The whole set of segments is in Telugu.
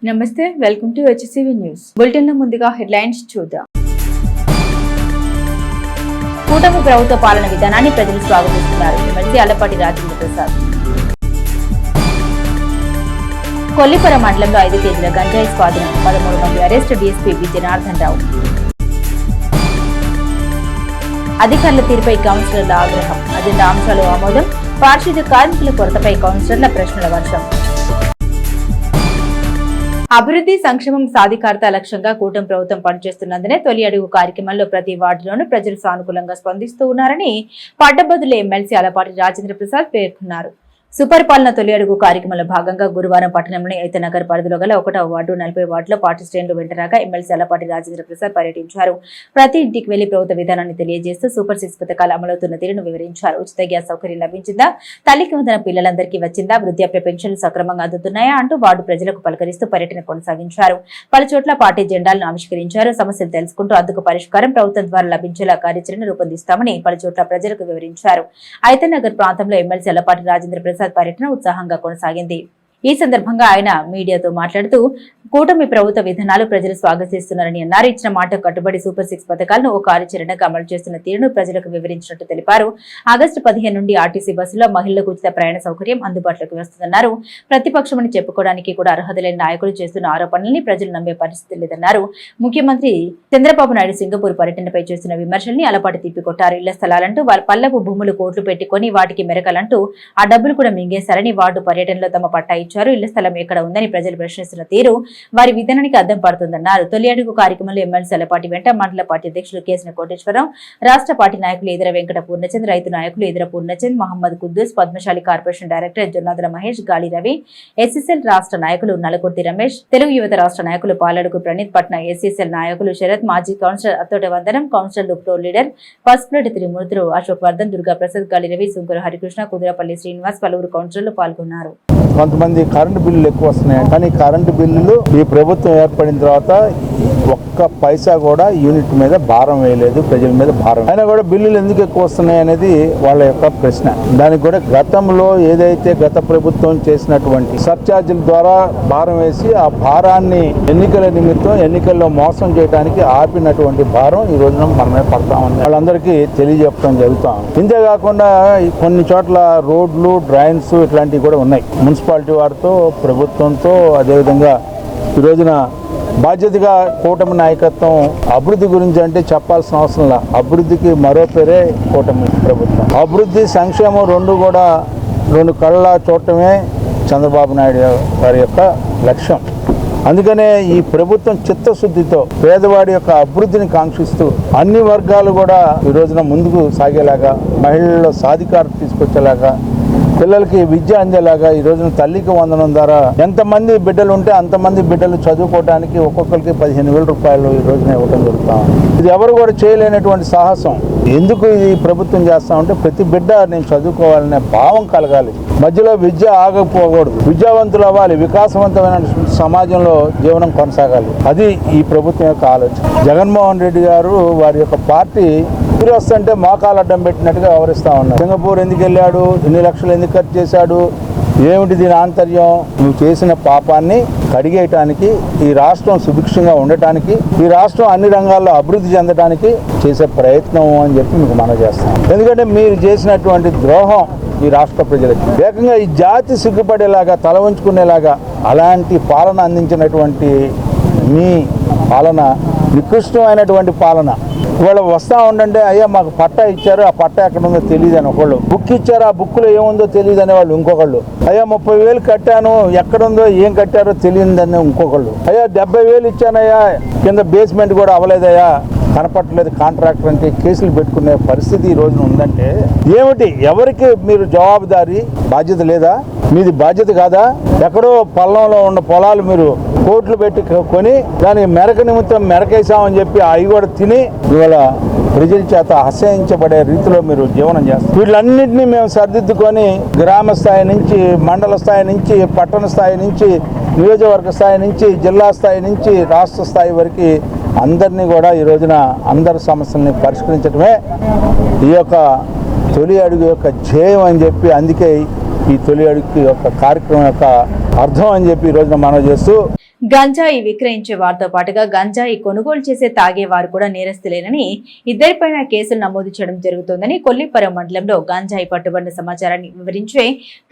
నమస్తే, welcome to HCV news bulletin లో ముందుగా హెడ్లైన్స్ చూద్దాం. కూటమి ప్రభుత్వ పాలన విధానాన్ని ప్రజలు స్వాగతిస్తున్నారు. ఎమ్మెల్సీ అల్లపాటి రాజేంద్ర ప్రసాద్. కొల్లిపర మండలంలో 5 కేజీల గంజాయి స్వాధీనం, 13 మంది arrest. DSP B Janardhan Rao. అధికారుల తీరుపై కౌన్సిలర్ల ఆగ్రహం, అజెండా అంశాలు ఆమోదం. పారిశుద్ధ్య కార్మికుల కొరతపై కౌన్సిలర్ల ప్రశ్నల వర్షం. అభివృద్ధి, సంక్షేమం, సాధికారత లక్ష్యంగా కూటమి ప్రభుత్వం పనిచేస్తున్నందునే తొలి అడుగు కార్యక్రమంలో ప్రతి వార్డులోనూ ప్రజలు సానుకూలంగా స్పందిస్తూ ఉన్నారని పట్టభద్రుల ఎమ్మెల్సీ అల్లపాటి రాజేంద్ర ప్రసాద్ పేర్కొన్నారు. సుపరిపాలన తొలి అడుగు కార్యక్రమంలో భాగంగా గురువారం పట్టణంలోని ఐతనగర్ పరిధిలో గల 1వ వార్డు 40 వార్డులో పార్టీ శ్రేణులు వెంటరాగా ఎమ్మెల్సీ అల్లపాటి రాజేంద్ర ప్రసాద్ పర్యటించారు. ప్రతి ఇంటికి వెళ్లి ప్రభుత్వ విధానాన్ని తెలియజేస్తూ సూపర్ 6 పథకాలు అమలవుతున్న తీరును వివరించారు. ఉచిత గ్యాస్ సౌకర్యం లభించిందా, తల్లికి వందన పిల్లలందరికీ వచ్చిందా, వృద్ధాప్య పెన్షన్లు సక్రమంగా అందుతున్నాయా అంటూ వార్డు ప్రజలకు పలకరిస్తూ పర్యటన కొనసాగించారు. పలుచోట్ల పార్టీ జెండాలను ఆవిష్కరించారు. సమస్యలు తెలుసుకుంటూ అందుకు పరిష్కారం ప్రభుత్వం ద్వారా లభించేలా కార్యాచరణ రూపొందిస్తామని పలుచోట్ల ప్రజలకు వివరించారు. ఐతనగర్ ప్రాంతంలో ఎమ్మెల్సీ అల్లపాటి రాజేంద్ర ప్రసాద్ పర్యటన ఉత్సాహంగా కొనసాగింది. ఈ సందర్భంగా ఆయన మీడియాతో మాట్లాడుతూ కూటమి ప్రభుత్వ విధానాలు ప్రజలు స్వాగతిస్తున్నారని అన్నారు. ఇచ్చిన మాట కట్టుబడి సూపర్ 6 పథకాలను ఒక కార్యాచరణగా అమలు చేస్తున్న తీరును ప్రజలకు వివరించినట్టు తెలిపారు. ఆగస్టు 15 నుండి ఆర్టీసీ బస్సులో మహిళలకు ఉచిత ప్రయాణ సౌకర్యం అందుబాటులోకి వస్తుందన్నారు. ప్రతిపక్షమని చెప్పుకోవడానికి కూడా అర్హత లేని నాయకులు చేస్తున్న ఆరోపణల్ని ప్రజలు నమ్మే పరిస్థితి లేదన్నారు. ముఖ్యమంత్రి చంద్రబాబు నాయుడు సింగపూర్ పర్యటనపై చేస్తున్న విమర్శల్ని అలపాటి తిప్పికొట్టారు. ఇళ్ల స్థలాలంటూ వారి పల్లపు భూములు కోట్లు పెట్టుకుని వాటికి మెరకలంటూ ఆ డబ్బులు కూడా మింగేశారని వార్డు పర్యటనలో తమ పట్టా ఇచ్చారు. ఇళ్ల స్థలం ఎక్కడ ఉందని ప్రజలు ప్రశ్నిస్తున్న తీరు వారి విధానానికి అద్దం పడుతుందన్నారు. తొలి అడుగు కార్యక్రమంలో ఎమ్మెల్సీ అల్లపాటి వెంట మండల పార్టీ అధ్యక్షులు కేసిన కోటేశ్వరరావు, రాష్ట్ర పార్టీ నాయకులు ఎదుర వెంకట పూర్ణచంద్, రైతు నాయకులు ఎదుర పూర్ణచంద్, మహమ్మద్ కుద్దూస్, పద్మశాలి కార్పొరేషన్ డైరెక్టర్ జొన్నాదుల మహేష్, గాలి రవి, ఎస్ఎస్ఎల్ రాష్ట్ర నాయకులు నలకుర్తి రమేష్, తెలుగు యువత రాష్ట్ర నాయకులు పాలడుగు ప్రణీత్, పట్న ఎస్ఎస్ఎల్ నాయకులు శరత్, మాజీ కౌన్సిలర్ అత్తోట వందనం, కౌన్సిలర్లు ప్రో లీడర్ పసుపులటి త్రిమూర్తులు, అశోక్ వర్ధన్, దుర్గా ప్రసాద్, గాలి రవి, సుంకర హరికృష్ణ, కుదురపల్లి శ్రీనివాస్, పలువురు కౌన్సిలర్లు పాల్గొన్నారు. కొంతమంది కరెంటు బిల్లులు ఎక్కువ వస్తున్నాయి, కానీ కరెంటు బిల్లులు ఈ ప్రభుత్వం ఏర్పడిన తర్వాత ఒక్క పైసా కూడా యూనిట్ మీద భారం వేయలేదు, ప్రజల మీద భారం. అయినా కూడా బిల్లులు ఎందుకు ఎక్కువ వస్తున్నాయి అనేది వాళ్ళ యొక్క ప్రశ్న. దానికి కూడా గతంలో ఏదైతే గత ప్రభుత్వం చేసినటువంటి సర్చార్జీల ద్వారా భారం వేసి ఆ భారాన్ని ఎన్నికల నిమిత్తం ఎన్నికల్లో మోసం చేయడానికి ఆపినటువంటి భారం ఈ రోజున మన మీద పడతా ఉంది. వాళ్ళందరికీ తెలియజెప్పడం జరుగుతాం. ఇంతేకాకుండా కొన్ని చోట్ల రోడ్లు, డ్రైన్స్ ఇట్లాంటివి కూడా ఉన్నాయి. మున్సిపాలిటీ వారితో, ప్రభుత్వంతో, అదేవిధంగా ఈ రోజున బాధ్యతగా కూటమి నాయకత్వం అభివృద్ధి గురించి అంటే చెప్పాల్సిన అవసరం లేదు. అభివృద్ధికి మరో పేరే కూటమి ప్రభుత్వం. అభివృద్ధి, సంక్షేమం రెండు కళ్ళ చూడటమే చంద్రబాబు నాయుడు గారి యొక్క లక్ష్యం. అందుకనే ఈ ప్రభుత్వం చిత్తశుద్ధితో పేదవాడి యొక్క అభివృద్ధిని కాంక్షిస్తూ అన్ని వర్గాలు కూడా ఈ రోజున ముందుకు సాగేలాగా, మహిళల్లో సాధికారత తీసుకొచ్చేలాగా, పిల్లలకి విద్య అందేలాగా ఈ రోజున తల్లికి వందనం ద్వారా ఎంతమంది బిడ్డలు ఉంటే అంతమంది బిడ్డలు చదువుకోవడానికి ఒక్కొక్కరికి 15,000 రూపాయలు ఈ రోజున ఇవ్వడం జరుగుతాం. ఇది ఎవరు కూడా చేయలేనటువంటి సాహసం. ఎందుకు ఇది ప్రభుత్వం చేస్తామంటే ప్రతి బిడ్డ నేను చదువుకోవాలనే భావం కలగాలి. మధ్యలో విద్య ఆగకపోకూడదు. విద్యావంతులు అవ్వాలి, వికాసవంతమైన సమాజంలో జీవనం కొనసాగాలి. అది ఈ ప్రభుత్వం యొక్క ఆలోచన. జగన్మోహన్ రెడ్డి గారు వారి యొక్క పార్టీ ఊరు వస్తుంటే మోకాలు అడ్డం పెట్టినట్టుగా వ్యవహరిస్తా ఉన్నారు. సింగపూర్ ఎందుకు వెళ్ళాడు, ఎన్ని లక్షలు ఎందుకు ఖర్చు చేశాడు, ఏమిటి దీని ఆంతర్యం? నువ్వు చేసిన పాపాన్ని కడిగేయటానికి, ఈ రాష్ట్రం సుభిక్షంగా ఉండటానికి, ఈ రాష్ట్రం అన్ని రంగాల్లో అభివృద్ధి చెందడానికి చేసే ప్రయత్నం అని చెప్పి మీకు మనవి చేస్తాం. ఎందుకంటే మీరు చేసినటువంటి ద్రోహం ఈ రాష్ట్ర ప్రజలకి, ఏకంగా ఈ జాతి సిగ్గుపడేలాగా, తల వంచుకునేలాగా అలాంటి పాలన అందించినటువంటి మీ పాలన నికృష్టమైనటువంటి పాలన. ఇవాళ వస్తూ ఉండంటే అయ్యా మాకు పట్టా ఇచ్చారు, ఆ పట్టా ఎక్కడ ఉందో తెలియదు అని ఒకళ్ళు, బుక్ ఇచ్చారు ఆ బుక్లో ఏముందో తెలియదు అనేవాళ్ళు ఇంకొకళ్ళు, అయ్యా 30,000 కట్టాను ఎక్కడుందో ఏం కట్టారో తెలియదని ఇంకొకళ్ళు, అయ్యా 70,000 ఇచ్చానయ్యా కింద బేస్మెంట్ కూడా అవ్వలేదయ్యా, కనపట్టలేదు కాంట్రాక్టర్ అంటే కేసులు పెట్టుకునే పరిస్థితి ఈ రోజున ఉందంటే ఏమిటి? ఎవరికి మీరు జవాబుదారీ? బాధ్యత లేదా? మీది బాధ్యత కాదా? ఎక్కడో పల్లంలో ఉన్న పొలాలు మీరు కోట్లు పెట్టి కొని దాని మెరక నిమిత్తం మెరకేసామని చెప్పి అవి కూడా తిని ఇవాళ ప్రజల చేత అసహించబడే రీతిలో మీరు జీవనం చేస్తారు. వీళ్ళన్నింటినీ మేము సర్దిద్దుకొని గ్రామ స్థాయి నుంచి, మండల స్థాయి నుంచి, పట్టణ స్థాయి నుంచి, నియోజకవర్గ స్థాయి నుంచి, జిల్లా స్థాయి నుంచి, రాష్ట్ర స్థాయి వరకు అందరినీ కూడా ఈ రోజున అందరి సమస్యల్ని పరిష్కరించడమే ఈ యొక్క తొలి అడుగు యొక్క ధ్యేయం అని చెప్పి, అందుకే ఈ తొలి అడుగు యొక్క కార్యక్రమం యొక్క అర్థం అని చెప్పి ఈ రోజున మనం చేస్తూ గంజాయి విక్రయించే వారితో పాటుగా గంజాయి కొనుగోలు చేసే తాగేవారు కూడా నేరస్తులేనని ఇద్దరిపైన కేసులు నమోదు చేయడం జరుగుతోందని కొల్లిపురం మండలంలో గంజాయి పట్టుబడిన సమాచారాన్ని వివరించే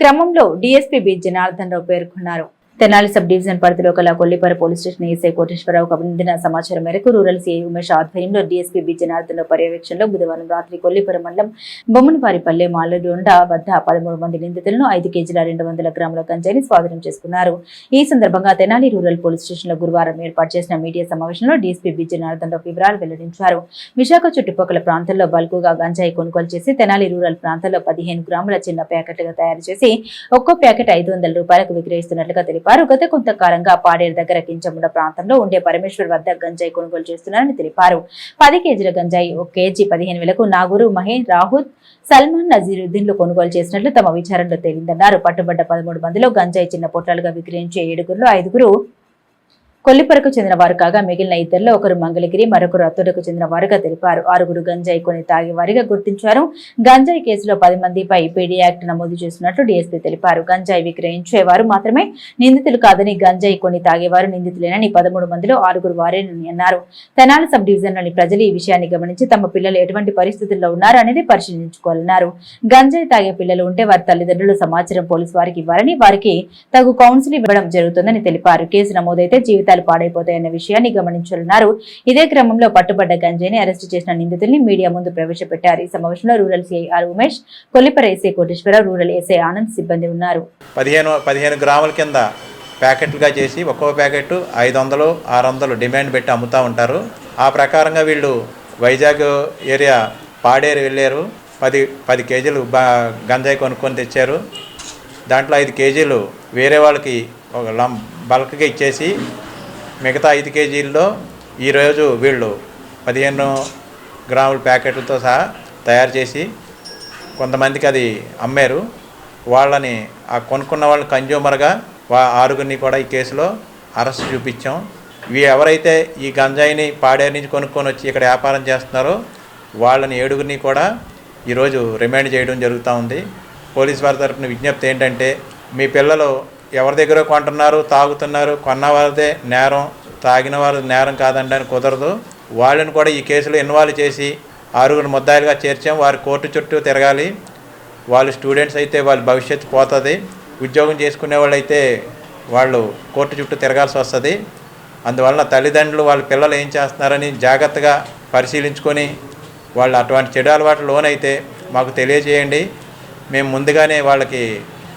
క్రమంలో డీఎస్పీ బి జనార్దన్ రావు పేర్కొన్నారు. తెనాలి సబ్ డివిజన్ పరిధిలో కల కొల్లిపర పోలీస్ స్టేషన్ ఏసై కోటేశ్వరరావుకు అందిన సమాచారం మేరకు రూరల్ సీఐ ఉమేష్ ఆధ్వర్యంలో డీఎస్పీ బి జనార్దన్ రావు పర్యవేక్షణలో బుధవారం రాత్రి కొల్లిపర మండలం బొమ్మనవారిపల్లె మాలడొండ వద్ద 13 మంది నిందితులను 5 కేజీల 200 గ్రాముల గంజాయిని స్వాధీనం చేసుకున్నారు. ఈ సందర్భంగా తెనాలి రూరల్ పోలీస్ స్టేషన్ లో గురువారం ఏర్పాటు చేసిన మీడియా సమావేశంలో డీఎస్పీ బి జనార్దన్ రావు వివరాలు వెల్లడించారు. విశాఖ చుట్టుపక్కల ప్రాంతాల్లో బల్కుగా గంజాయి కొనుగోలు చేసి తెనాలి రూరల్ ప్రాంతాల్లో 15 గ్రాముల చిన్న ప్యాకెట్లుగా తయారు చేసి ఒక్కో ప్యాకెట్ 500 రూపాయలకు విక్రయిస్తున్నట్లుగా తెలిపారు. గత కొంతకాలంగా పాడేరు దగ్గర కించముడ ప్రాంతంలో ఉండే పరమేశ్వర్ వద్ద గంజాయి కొనుగోలు చేస్తున్నారని తెలిపారు. 10 కేజీల గంజాయి 1 కేజీ 15,000కు నాగూరు, మహేష్, రాహుల్, సల్మాన్, నజీరుద్దీన్లు కొనుగోలు చేసినట్లు తమ విచారణలో తేలిందన్నారు. పట్టుబడ్డ 13 మందిలో గంజాయి చిన్న పొట్లాలుగా విక్రయించే 7గురిలో 5గురు కొల్లిపరకు చెందిన వారు కాగా మిగిలిన ఇద్దరిలో ఒకరు మంగళగిరి, మరొకరు అత్తూరుకు చెందిన వారుగా తెలిపారు. 6గురు గంజాయి కొని తాగేవారిగా గుర్తించారు. గంజాయి కేసులో 10 మందిపై పీడీ యాక్ట్ నమోదు చేస్తున్నట్లు డీఎస్పీ తెలిపారు. గంజాయి విక్రయించేవారు మాత్రమే నిందితులు కాదని గంజాయి కొని తాగేవారు నిందితులేనని 13 మందిలో 6గురు వారేనని అన్నారు. తెనాలి సబ్ డివిజన్లోని ప్రజలు ఈ విషయాన్ని గమనించి తమ పిల్లలు ఎటువంటి పరిస్థితుల్లో ఉన్నారు అనేది పరిశీలించుకోవాలన్నారు. గంజాయి తాగే పిల్లలు ఉంటే వారి తల్లిదండ్రులు సమాచారం పోలీసు వారికి ఇవ్వాలని, వారికి తగు కౌన్సిల్ ఇవ్వడం జరుగుతుందని తెలిపారు. కేసు నమోదైతే జీవితాలు పాడైపోతాయన్న విషయాన్ని గమనించాలన్నారు. ఇదే క్రమంలో పట్టుబడ్డ గంజాయిని అరెస్టు చేసిన నిందితుల్ని మీడియా ముందు ప్రవేశపెట్టారు. ఈ సమావేశంలో rural CI are Umesh, Kollipara ఏసై కోటేశ్వరరావు, రూరల్ ఏసై ఆనంద్ సిబ్బంది ఉన్నారు. 15 గ్రాముల కింద ప్యాకెట్లుగా చేసి ఒక్కో ప్యాకెట్ 500, 600 డిమాండ్ పెట్టి అమ్ముతూ ఉంటారు. ఆ ప్రకారంగా వీళ్ళు వైజాగ్ ఏరియా పాడేరు వెళ్ళారు. 10 కేజీలు గంజాయి కొనుక్కొని తెచ్చారు. దాంట్లో 5 కేజీలు వేరే వాళ్ళకి ఒక బల్క్గా ఇచ్చేసి మిగతా 5 కేజీల్లో ఈరోజు వీళ్ళు 15 గ్రాముల ప్యాకెట్లతో సహా తయారు చేసి కొంతమందికి అది అమ్మారు. వాళ్ళని ఆ కొనుక్కున్న వాళ్ళని కన్జ్యూమర్గా 6గురిని కూడా ఈ కేసులో అరెస్ట్ చూపించాం. ఎవరైతే ఈ గంజాయిని పాడేరు నుంచి కొనుక్కొని వచ్చి ఇక్కడ వ్యాపారం చేస్తున్నారో వాళ్ళని 7గురిని కూడా ఈరోజు రిమాండ్ చేయడం జరుగుతూ ఉంది. పోలీస్ వారి తరఫున విజ్ఞప్తి ఏంటంటే, మీ పిల్లలు ఎవరి దగ్గర కొంటున్నారు, తాగుతున్నారు, కొన్నవారిదే నేరం, తాగిన వారి నేరం కాదండి అని కుదరదు. వాళ్ళని కూడా ఈ కేసులో ఇన్వాల్వ్ చేసి 6గురు ముద్దాయిలుగా చేర్చాం. వారి కోర్టు చుట్టూ తిరగాలి. వాళ్ళు స్టూడెంట్స్ అయితే వాళ్ళ భవిష్యత్తు పోతుంది. ఉద్యోగం చేసుకునే వాళ్ళు అయితే వాళ్ళు కోర్టు చుట్టూ తిరగాల్సి వస్తుంది. అందువలన తల్లిదండ్రులు వాళ్ళ పిల్లలు ఏం చేస్తున్నారని జాగ్రత్తగా పరిశీలించుకొని వాళ్ళు అటువంటి చెడు అలవాటు లోనైతే మాకు తెలియజేయండి. మేము ముందుగానే వాళ్ళకి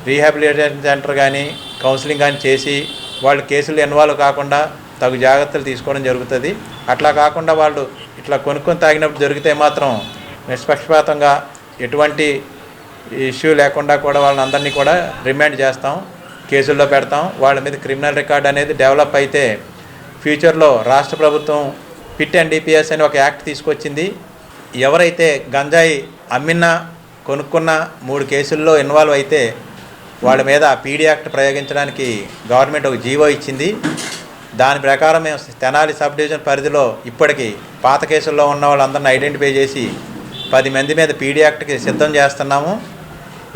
రీహాబిలిటేషన్ సెంటర్ కానీ కౌన్సిలింగ్ కానీ చేసి వాళ్ళు కేసులు ఇన్వాల్వ్ కాకుండా తగు జాగ్రత్తలు తీసుకోవడం జరుగుతుంది. అట్లా కాకుండా వాళ్ళు ఇట్లా కొనుక్కొని తాగినప్పుడు జరిగితే మాత్రం నిష్పక్షపాతంగా ఎటువంటి ఇష్యూ లేకుండా కూడా వాళ్ళని అందరినీ కూడా రిమాండ్ చేస్తాం, కేసుల్లో పెడతాం. వాళ్ళ మీద క్రిమినల్ రికార్డ్ అనేది డెవలప్ అయితే ఫ్యూచర్లో రాష్ట్ర ప్రభుత్వం పిట్ అండ్ డిపిఎస్ అని ఒక యాక్ట్ తీసుకొచ్చింది. ఎవరైతే గంజాయి అమ్మినా కొనుక్కున్న 3 కేసుల్లో ఇన్వాల్వ్ అయితే వాళ్ళ మీద పీడీ యాక్ట్ ప్రయోగించడానికి గవర్నమెంట్ ఒక జీవో ఇచ్చింది. దాని ప్రకారం మేము తెనాలి సబ్ డివిజన్ పరిధిలో ఇప్పటికీ పాత కేసుల్లో ఉన్న వాళ్ళందరినీ ఐడెంటిఫై చేసి 10 మంది మీద పీడీ యాక్ట్కి సిద్ధం చేస్తున్నాము.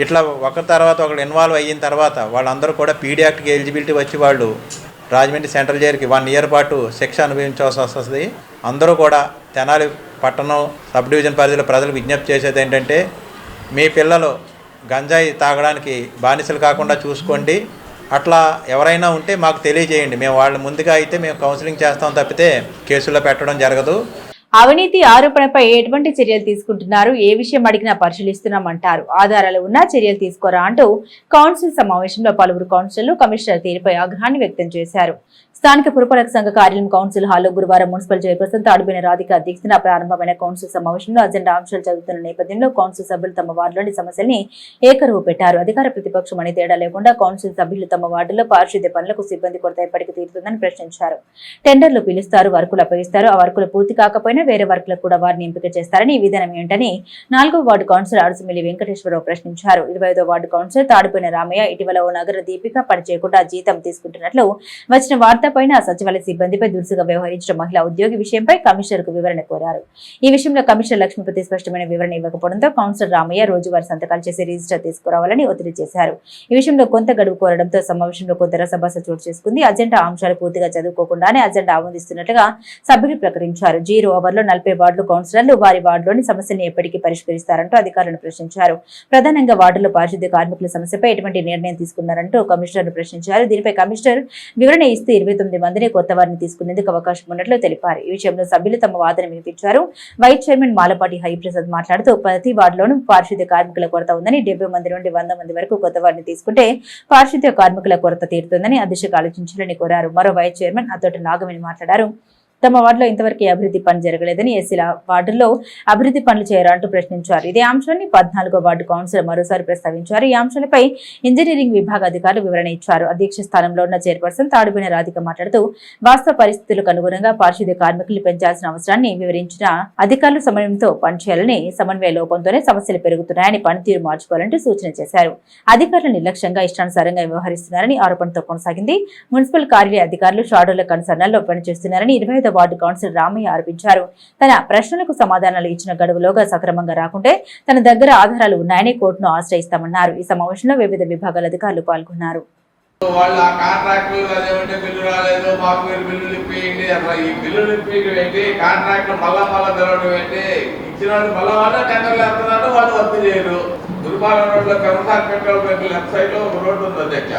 ఇట్లా ఒకరి తర్వాత ఒకరు ఇన్వాల్వ్ అయిన తర్వాత వాళ్ళందరూ కూడా పీడీ యాక్ట్కి ఎలిజిబిలిటీ వచ్చి వాళ్ళు రాజమండ్రి సెంట్రల్ జైలుకి 1 ఇయర్ పాటు శిక్ష అనుభవించాల్సి వస్తుంది. అందరూ కూడా తెనాలి పట్టణం సబ్ డివిజన్ పరిధిలో ప్రజలకు విజ్ఞప్తి చేసేది ఏంటంటే, మీ పిల్లలు గంజాయి తాగడానికి బానిసలు కాకుండా చూసుకోండి. అట్లా ఎవరైనా ఉంటే మాకు తెలియజేయండి. మేము వాళ్ళు ముందుగా అయితే మేము కౌన్సిలింగ్ చేస్తాం తప్పితే కేసుల్లో పెట్టడం జరగదు. అవినీతి ఆరోపణపై ఎటువంటి చర్యలు తీసుకుంటున్నారు, ఏ విషయం అడిగినా పరిశీలిస్తున్నామంటారు. ఆధారాలు ఉన్నా చర్యలు తీసుకోరా అంటూ కౌన్సిల్ సమావేశంలో పలువురు కౌన్సిలర్లు కమిషనర్ తీరుపై ఆగ్రహాన్ని వ్యక్తం చేశారు. స్థానిక పురపాలక సంఘ కార్యాలయం కౌన్సిల్ హాల్లో గురువారం మున్సిపల్ చైర్పర్సన్ తాడుబోయిన రాధిక అధ్యక్షతన ప్రారంభమైన కౌన్సిల్ సమావేశంలో అజెండా అంశాలు చదువుతున్న నేపథ్యంలో కౌన్సిల్ సభ్యులు తమ వార్డులోని సమస్యల్ని ఏకరువు పెట్టారు. అధికార ప్రతిపక్షం అనే తేడా లేకుండా కౌన్సిల్ సభ్యులు తమ వార్డులో పారిశుద్ధ్య పనులకు సిబ్బంది కొరత ఎప్పటికీ తీరుతుందని ప్రశ్నించారు. టెండర్లు పిలుస్తారు, వర్కులు అప్పగిస్తారు. ఆ వర్కులు పూర్తి కాకపోయినా వేరే వర్కులకు కూడా వారిని ఎంపిక చేస్తారని ఈ విధానం ఏంటని 4వ వార్డు కౌన్సిలర్ అడుసుమిల్లి వెంకటేశ్వరరావు ప్రశ్నించారు. 25వ వార్డు కౌన్సిలర్ తాడిపోయిన రామయ్య ఇటీవల ఓ నగర దీపిక పనిచేయకుండా జీతం తీసుకుంటున్నట్లు వచ్చిన వార్తపైన సచివాలయ సిబ్బందిపై దురుసుగా వ్యవహరించిన మహిళా ఉద్యోగి విషయంపై కమిషనర్ కు వివరణ కోరారు. ఈ విషయంలో కమిషనర్ లక్ష్మీపతి స్పష్టమైన వివరణ ఇవ్వకపోవడంతో కౌన్సిలర్ రామయ్య రోజువారీ సంతకాలు చేసి రిజిస్టర్ తీసుకురావాలని ఒత్తిడి చేశారు. ఈ విషయంలో కొంత గడువు కోరడంతో సమావేశంలో కొంత రసభాస చోటు చేసుకుంది. అజెండా అంశాలు పూర్తిగా చదువుకోకుండానే అజెండా ఆమోదిస్తున్నట్లుగా సభ్యులు ప్రకటించారు. 0 ఓవర్లో 40 వార్డులు కౌన్సిలర్లు వారి వార్డులోని సమస్యలను ఎప్పటికీ పరిష్కరిస్తారంటూ అధికారులను ప్రశ్నించారు. ప్రధానంగా వార్డులో పారిశుద్ధ్య కార్మికుల సమస్యపై ఎటువంటి నిర్ణయం తీసుకున్నారంటూ కమిషనర్ ప్రశ్నించారు. దీనిపై కమిషనర్ వివరణ ఇస్తూ 29 మందిని కొత్త వారిని తీసుకునేందుకు అవకాశం ఉన్నట్లు తెలిపారు. ఈ విషయంలో సభ్యులు తమ వాదన వినిపించారు. వైస్ చైర్మన్ మాలపాటి హరిప్రసాద్ మాట్లాడుతూ ప్రతి వార్డులోనూ పారిశుద్ధ్య కార్మికుల కొరత ఉందని 70 మంది నుండి 100 మంది వరకు కొత్త వారిని తీసుకుంటే పారిశుద్ధ్య కార్మికుల కొరత తీరుతుందని అధ్యక్షకు ఆలోచించాలని కోరారు. మరో వైస్ చైర్మన్ అతోటి నాగమణి మాట్లాడారు. తమ వార్డులో ఇంతవరకు అభివృద్ధి పని జరగలేదని, ఎస్సీల వార్డుల్లో అభివృద్ధి పనులు చేయరా అంటూ ప్రశ్నించారు. ఇదే అంశాన్ని 14వ వార్డు కౌన్సిలర్ మరోసారి ప్రస్తావించారు. ఈ అంశాలపై ఇంజనీరింగ్ విభాగ అధికారులు వివరణ ఇచ్చారు. అధ్యక్ష స్థానంలో ఉన్న చైర్పర్సన్ తాడిపోయిన రాధిక మాట్లాడుతూ వాస్తవ పరిస్థితులకు అనుగుణంగా పారిశుద్ధ్య కార్మికులు పెంచాల్సిన అవసరాన్ని వివరించిన అధికారులు సమన్వయంతో పనిచేయాలని, సమన్వయ లోపంతోనే సమస్యలు పెరుగుతున్నాయని, పనితీరు మార్చుకోవాలంటూ సూచన చేశారు. అధికారులు నిర్లక్ష్యంగా ఇష్టానుసారంగా వ్యవహరిస్తున్నారని ఆరోపణతో కొనసాగింది. మున్సిపల్ కార్యాలయ అధికారులు షాడోల కన్సర్నల్లో పనిచేస్తున్నారని 25వ వార్డు కౌన్సిలర్ రామయ్య ఆరోపించారు. తన ప్రశ్నలకు సమాధానాలు ఇచ్చిన గడువులోగా సక్రమంగా రాకుంటే తన దగ్గర ఆధారాలు ఉన్నాయని కోర్టును ఆశ్రయిస్తామన్నారు. ఈ సమావేశంలో వివిధ విభాగాల అధికారులు పాల్గొన్నారు. వాళ్ళ కాంట్రాక్టులు అదేమంటే బిల్లు రాలేదు, మాకు మీరు బిల్లులు ఇప్పియండి, అట్లా ఈ బిల్లులు ఇప్పించడం ఏంటి, కాంట్రాక్టులు మళ్ళా తెలవడం ఏంటి, ఇచ్చిన వాళ్ళు మళ్ళా వాళ్ళ టెండర్లు వేస్తున్నారు, వాళ్ళు వర్క్ చేయరు. దుర్మార్గం రోడ్లో కమసార్ పెట్రోల్ బంక్ లెఫ్ట్ సైడ్ లో ఒక రోడ్డు ఉంది అధ్యక్ష,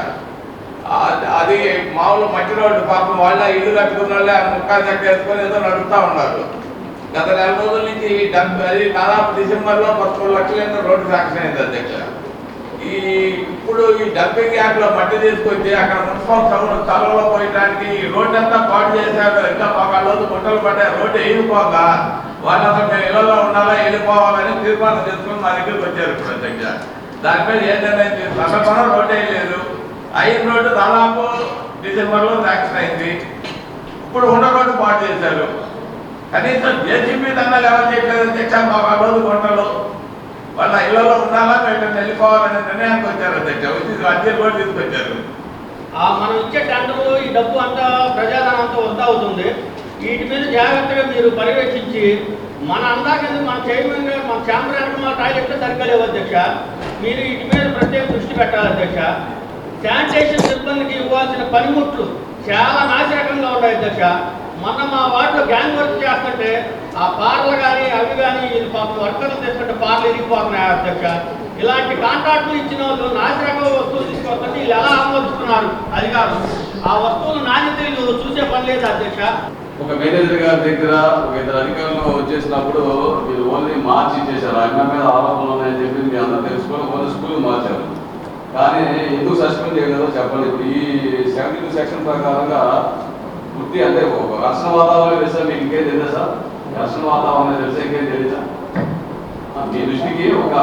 అది మామూలు మట్టి రోడ్డు. పాపం వాళ్ళ ఇల్లు కట్టుకున్న వాళ్ళే ముక్కా చెక్కేసుకొని ఏదో నడుపుతా ఉన్నారు. గత 4 రోజుల నుంచి అది దాదాపు డిసెంబర్లో 13 లక్షల రోడ్డు శాంక్షన్ అయింది అధ్యక్ష. ఇప్పుడు ఈ డంపింగ్ యార్డ్ లో మట్టి తీసుకొచ్చి అక్కడ మున్సిపల్ స్థలంలో పోయడానికి ఈ రోడ్డు అంతా పాటు చేశారు. ఇంకా ఒక రోజు గుంటలు పడ్డాయి, రోడ్డు వెళ్ళిపోగా వాళ్ళంతా మేము ఇళ్లలో ఉండాలా వెళ్ళిపోవాలని తీర్మానం చేసుకుని మా దగ్గరికి వచ్చారు ఇప్పుడు అధ్యక్ష. దానిపై ఏ నిర్ణయం తీసుకున్నా రోడ్డు వేయలేదు. అయిన రోడ్డు దాదాపు డిసెంబర్లో శాంక్షన్ అయింది. ఇప్పుడు ఉన్న రోడ్డు పాటు చేశారు. కనీసం జేసీబీ దన్నా లెవెల్ చేయట్లేదు అధ్యక్ష. మాకు ఆ రోజు గుంటలు వాళ్ళ ఇళ్లలో ఉండాలా, మేము వెళ్ళిపోవాలనే నిర్ణయానికి వచ్చారు అధ్యక్ష. వచ్చి అర్జెంట్ రోడ్డు తీసుకొచ్చారు. మనం ఇచ్చే టెండర్లు ఈ డబ్బు అంతా ప్రజాధనం అంతా వద్ద అవుతుంది. వీటి మీద జాగ్రత్తగా మీరు పర్యవేక్షించి మన అందాక మన చైర్మన్ గారు మన ఛాంబర్ అంటే మా టాయిలెట్లు సరిగ్గా లేవు అధ్యక్ష. మీరు వీటి మీద ప్రత్యేక దృష్టి పెట్టాలి అధ్యక్ష. శానిటేషన్ సిబ్బందికి ఇవ్వాల్సిన పనిముట్లు చాలా నాసిరకంగా ఉన్నాయి అధ్యక్ష. మొన్న మా వార్డులో గ్యాంగ్ వర్క్ చేస్తుంటే ఆ పార్లు కానీ అవి కానీ వీళ్ళు పాపం వర్కర్లు తెచ్చుకుంటే పార్లు ఇరిగిపోతున్నాయి అధ్యక్ష. ఇలాంటి కాంట్రాక్టులు ఇచ్చిన వాళ్ళు నాసిరకం వస్తువులు తీసుకొస్తుంటే వీళ్ళు ఎలా ఆమోదిస్తున్నారు అధికారులు? ఆ వస్తువులు నాణ్యతలు చూసే పని లేదు అధ్యక్ష. ఒక మేనేజర్ గారి దగ్గర ఒక 2 అధికారులు వచ్చేసినప్పుడు మీరు ఓన్లీ మార్చి ఇచ్చేసారు. అన్న మీద ఆరోపణలు ఉన్నాయని చెప్పి మీ అందరూ తెలుసుకొని ఓన్లీ స్కూల్ మార్చారు. కానీ ఎందుకు సస్పెండ్ చేయలేదో చెప్పండి. ఇప్పుడు ఈ 72 సెక్షన్ ప్రకారంగా వృత్తి అంటే ఒక ఘర్షణ వాతావరణం తెలుసా మీకు? ఇంకేం తెలియదు సార్? ఘర్షణ వాతావరణం తెలుసా? ఇంకేం తెలియదా? మీ దృష్టికి ఒక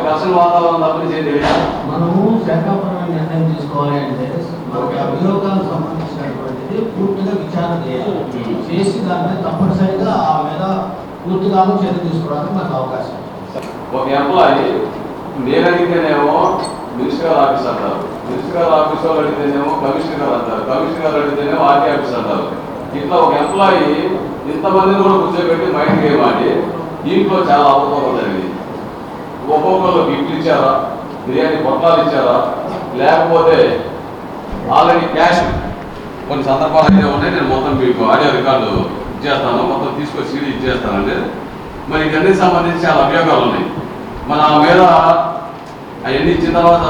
ఘర్షణ వాతావరణం తప్పని చేసి తెలియదా? మనము శాఖాపరమైన నిర్ణయం తీసుకోవాలి అంటే మనకి అభియోగాలకు సంబంధించినటువంటిది పూర్తిగా విచారణ చేసి దాని మీద తప్పనిసరిగా ఆ మీద పూర్తిగా చర్య తీసుకోవడానికి మనకు అవకాశం. ఒక ఎంప్లాయీ నేను అడిగితేనేమో మినిస్టర్ గారు ఆఫీస్ అంటారు, మినిస్టర్ గారు ఆఫీస్ వాళ్ళు అడిగితేనేమో కమిషనర్ గారు అంటారు, కమిషనర్ గారు అడిగితేనేమో ఆర్టీ ఆఫీస్ అంటారు. ఇట్లా ఒక ఎంప్లాయీ ఇంతమందిని కూడా కూర్చోబెట్టి మైండ్ గేమ్ ఆడి దీంట్లో చాలా అవకాశం జరిగింది. ఒక్కొక్కరు గిఫ్ట్లు ఇచ్చారా, బిర్యానీ పొట్లాలు ఇచ్చారా, లేకపోతే ఆల్రెడీ క్యాష్ కొన్ని సందర్భాలు అయితే ఉన్నాయి. నేను మొత్తం మీకు ఆడియో రికార్డు ఇచ్చేస్తాను, మొత్తం తీసుకొచ్చి సీడీ ఇచ్చేస్తానండి. మరి ఇవన్నీ సంబంధించి చాలా అభియోగాలు ఉన్నాయి. మన మీద అవన్నీ ఇచ్చిన తర్వాత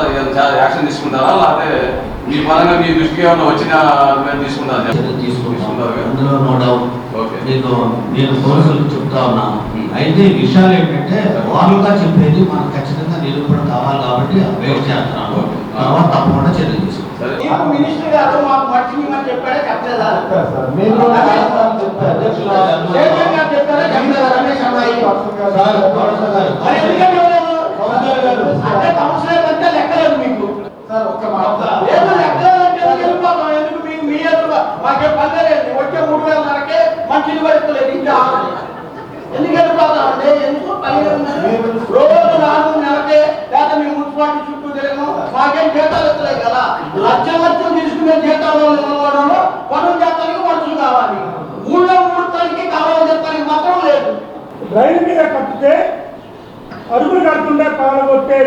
యాక్షన్ తీసుకుంటారా, లేకపోతే మీ పరంగా మీ దృష్టికి ఏమైనా వచ్చిన తీసుకుంటారా? అందులో నో డౌట్. మీకు నేను పోలీసులకు చెప్తా ఉన్నా. అయితే విషయాలు ఏంటంటే వాళ్ళుగా చెప్పేది మనకు ఖచ్చితంగా నిరూపణ కావాలి కాబట్టి వెయిట్ చేస్తున్నాను. తర్వాత తప్పకుండా చర్య తీసుకుంటాం. మినిస్టర్ గారు మాకు మర్చిపోమని చెప్పాడే చెప్పలేదా? కౌన్సిలర్ అంటే లెక్కలేదు మీకు. లెక్కలేదు ఎందుకు? మీ మాకే పల్లెలేదు. వచ్చే 3,000 మంచి పడుకోలేదు ఇంకా రోజు రాను నెలకే లేదా మీ మున్సిపాలిటీ చుట్టూ తిరగను మాకేం జీతాలు ఇస్తలేదు కదా. లక్షలు తీసుకునే జీతాలు నిలవడంలో పనులు చేస్తానికి మనుషులు కావాలి. ఊళ్ళో ఊడటానికి కాలువలు చేస్తానికి మాత్రం లేదు. రైలు మీద కట్టితే అడుగులు కడుతుండే పాల్గొట్టే